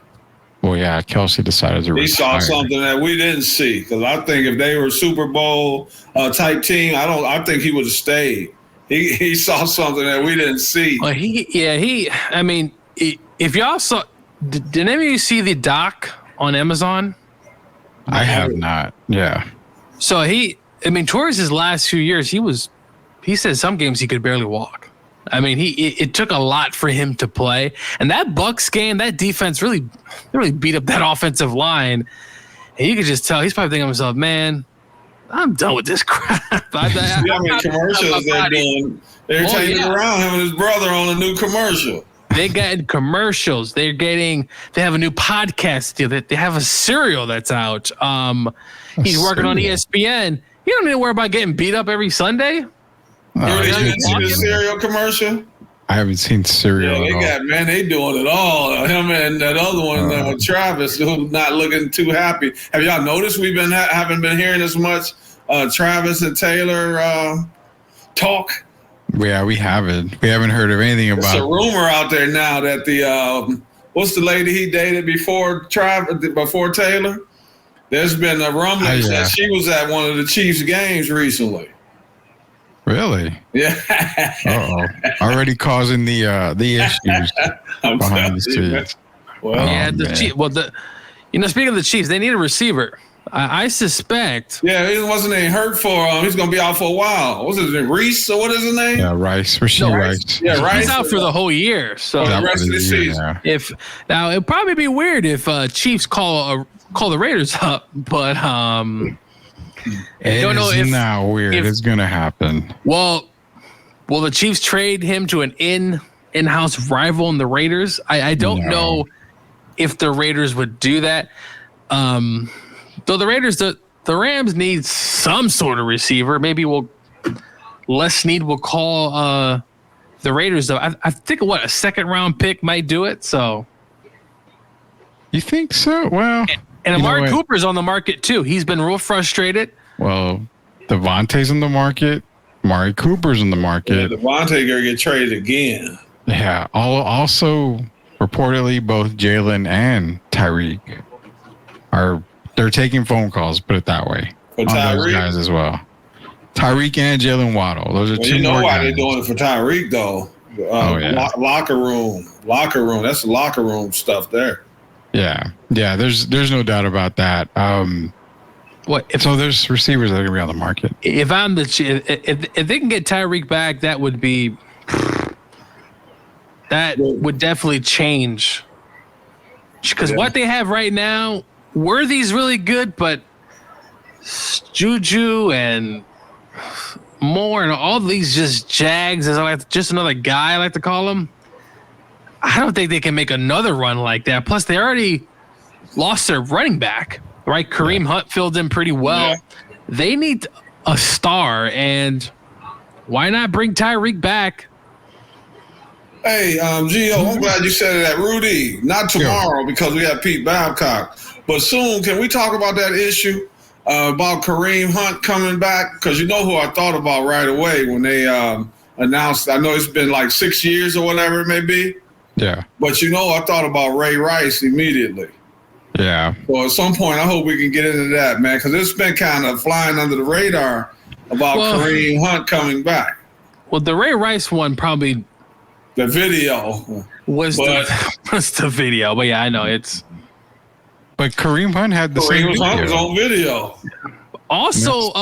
Well, yeah, Kelce decided to retire. He saw something that we didn't see, because I think if they were a Super Bowl type team, I think he would have stayed. He saw something that we didn't see. Well, if y'all saw, did any of you see the doc on Amazon? I have not. Yeah. So towards his last few years, he was he said some games he could barely walk. I mean, it took a lot for him to play. And that Bucks game, that defense really beat up that offensive line. And you could just tell he's probably thinking to himself, man, I'm done with this crap. Commercials they're doing. They're taking around him and his brother on a new commercial. They got commercials. They have a new podcast deal. They have a cereal that's out. He's working on ESPN. You don't need to worry about getting beat up every Sunday. You didn't see the cereal commercial? I haven't seen cereal. Yeah, they doing it all. Him and that other one, Travis, who's not looking too happy. Have y'all noticed we've haven't been hearing as much Travis and Taylor talk? Yeah, we haven't. We haven't heard of anything about. There's a rumor out there now that the what's the lady he dated before Taylor? There's been a rumblings that she was at one of the Chiefs games recently. Really? Yeah. Already causing the issues behind the scenes. Well, the Chiefs. Well, speaking of the Chiefs, they need a receiver. I suspect. Yeah, he wasn't any hurt for him. He's gonna be out for a while. What's his name? Reese, or what is his name? Yeah, Rice. Rice. Yeah, Rice. He's out for the whole year. So the rest of the season. Now it'd probably be weird if Chiefs call the Raiders up, but I don't know if now weird. It's gonna happen. Well, will the Chiefs trade him to an in-house rival in the Raiders? I don't know if the Raiders would do that. Though the Rams need some sort of receiver. Maybe Les Snead will call the Raiders. Though I think a second round pick might do it. So you think so? Well, and Amari Cooper's on the market too. He's been real frustrated. Well, Devontae's in the market. Amari Cooper's in the market. Yeah, Devontae gonna get traded again. Yeah. Also, reportedly, both Jalen and Tyreek they're taking phone calls. Put it that way. For on those guys as well. Tyreek and Jalen Waddle. Those are two. You know more why guys. they're doing it for Tyreek though? Locker room. That's the locker room stuff there. Yeah. There's no doubt about that. So there's receivers that are gonna be on the market. If I'm if they can get Tyreek back, that would definitely change. Because what they have right now, Worthy's really good, but Juju and Moore and all these just Jags, just another guy I like to call him. I don't think they can make another run like that. Plus, they already lost their running back, right? Kareem Hunt filled in pretty well. Yeah. They need a star, and why not bring Tyreek back? Hey, Gio, I'm glad you said it at Rudy. Not tomorrow because we have Pete Babcock. But soon, can we talk about that issue about Kareem Hunt coming back? Because you know who I thought about right away when they announced. I know it's been like 6 years or whatever it may be. Yeah. But I thought about Ray Rice immediately. Yeah. So at some point, I hope we can get into that, man, because it's been kind of flying under the radar about Kareem Hunt coming back. Well, the Ray Rice one probably. The video was the video, but yeah, I know it's. But Kareem Hunt had the same video. Hunt was on video. Also,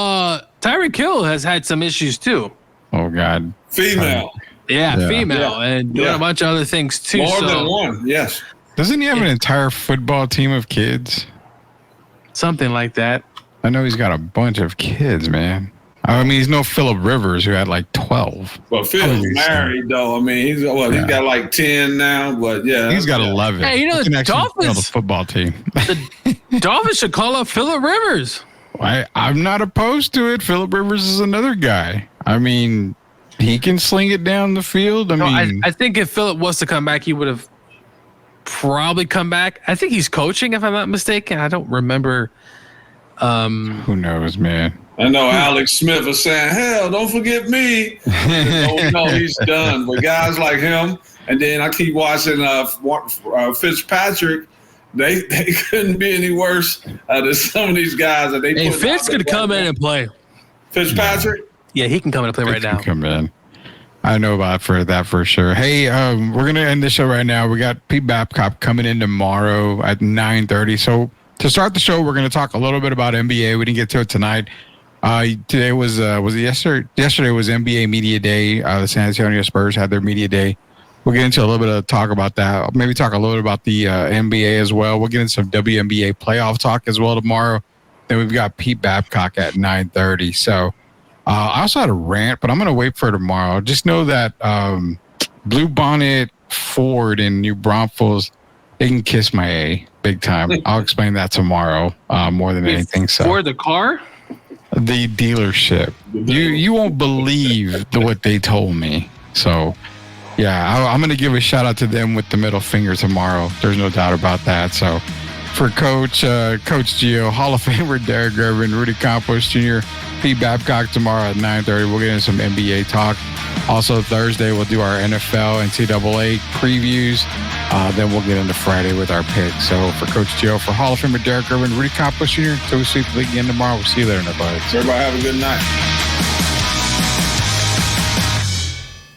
Tyreek Hill has had some issues too. Oh God, female. Female, and doing a bunch of other things too. More than one, yes. Doesn't he have an entire football team of kids? Something like that. I know he's got a bunch of kids, man. I mean, he's no Phillip Rivers who had like 12. Well, Phil's married though. I mean, he's got like 10 now, but he's got 11. Hey, the Dolphins, the football team. The Dolphins should call up Phillip Rivers. I'm not opposed to it. Phillip Rivers is another guy. I mean, he can sling it down the field. I think if Phillip was to come back, he would have probably come back. I think he's coaching, if I'm not mistaken. I don't remember. Who knows, man? I know Alex Smith is saying, hell, don't forget me. No, he's done. But guys like him, and then I keep watching Fitzpatrick. They couldn't be any worse than some of these guys that they. Hey, Fitz could come in and play. Fitzpatrick? Yeah, he can come in and play right now. Come in. I know about that for sure. Hey, we're gonna end the show right now. We got Pete Babcock coming in tomorrow at 9:30. So to start the show, we're gonna talk a little bit about NBA. We didn't get to it tonight. Today was it yesterday? Yesterday was NBA Media Day. The San Antonio Spurs had their media day. We'll get into a little bit of talk about that. Maybe talk a little bit about the NBA as well. We'll get into some WNBA playoff talk as well tomorrow. Then we've got Pete Babcock at 9:30. So I also had a rant, but I'm going to wait for tomorrow. Just know that Blue Bonnet Ford in New Braunfels, they can kiss my A big time. I'll explain that tomorrow more than anything. So for the car? The dealership. You won't believe what they told me. So, yeah, I'm going to give a shout out to them with the middle finger tomorrow. There's no doubt about that. So, for Coach Gio, Hall of Famer Derek Gervin, Rudy Campos Jr., Pete Babcock tomorrow at 9:30. We'll get into some NBA talk. Also, Thursday, we'll do our NFL, NCAA previews. Then we'll get into Friday with our picks. So, for Coach Gio, for Hall of Famer Derek Gervin, Rudy Campos Jr., till we sweep the league again tomorrow. We'll see you later, everybody. Everybody have a good night.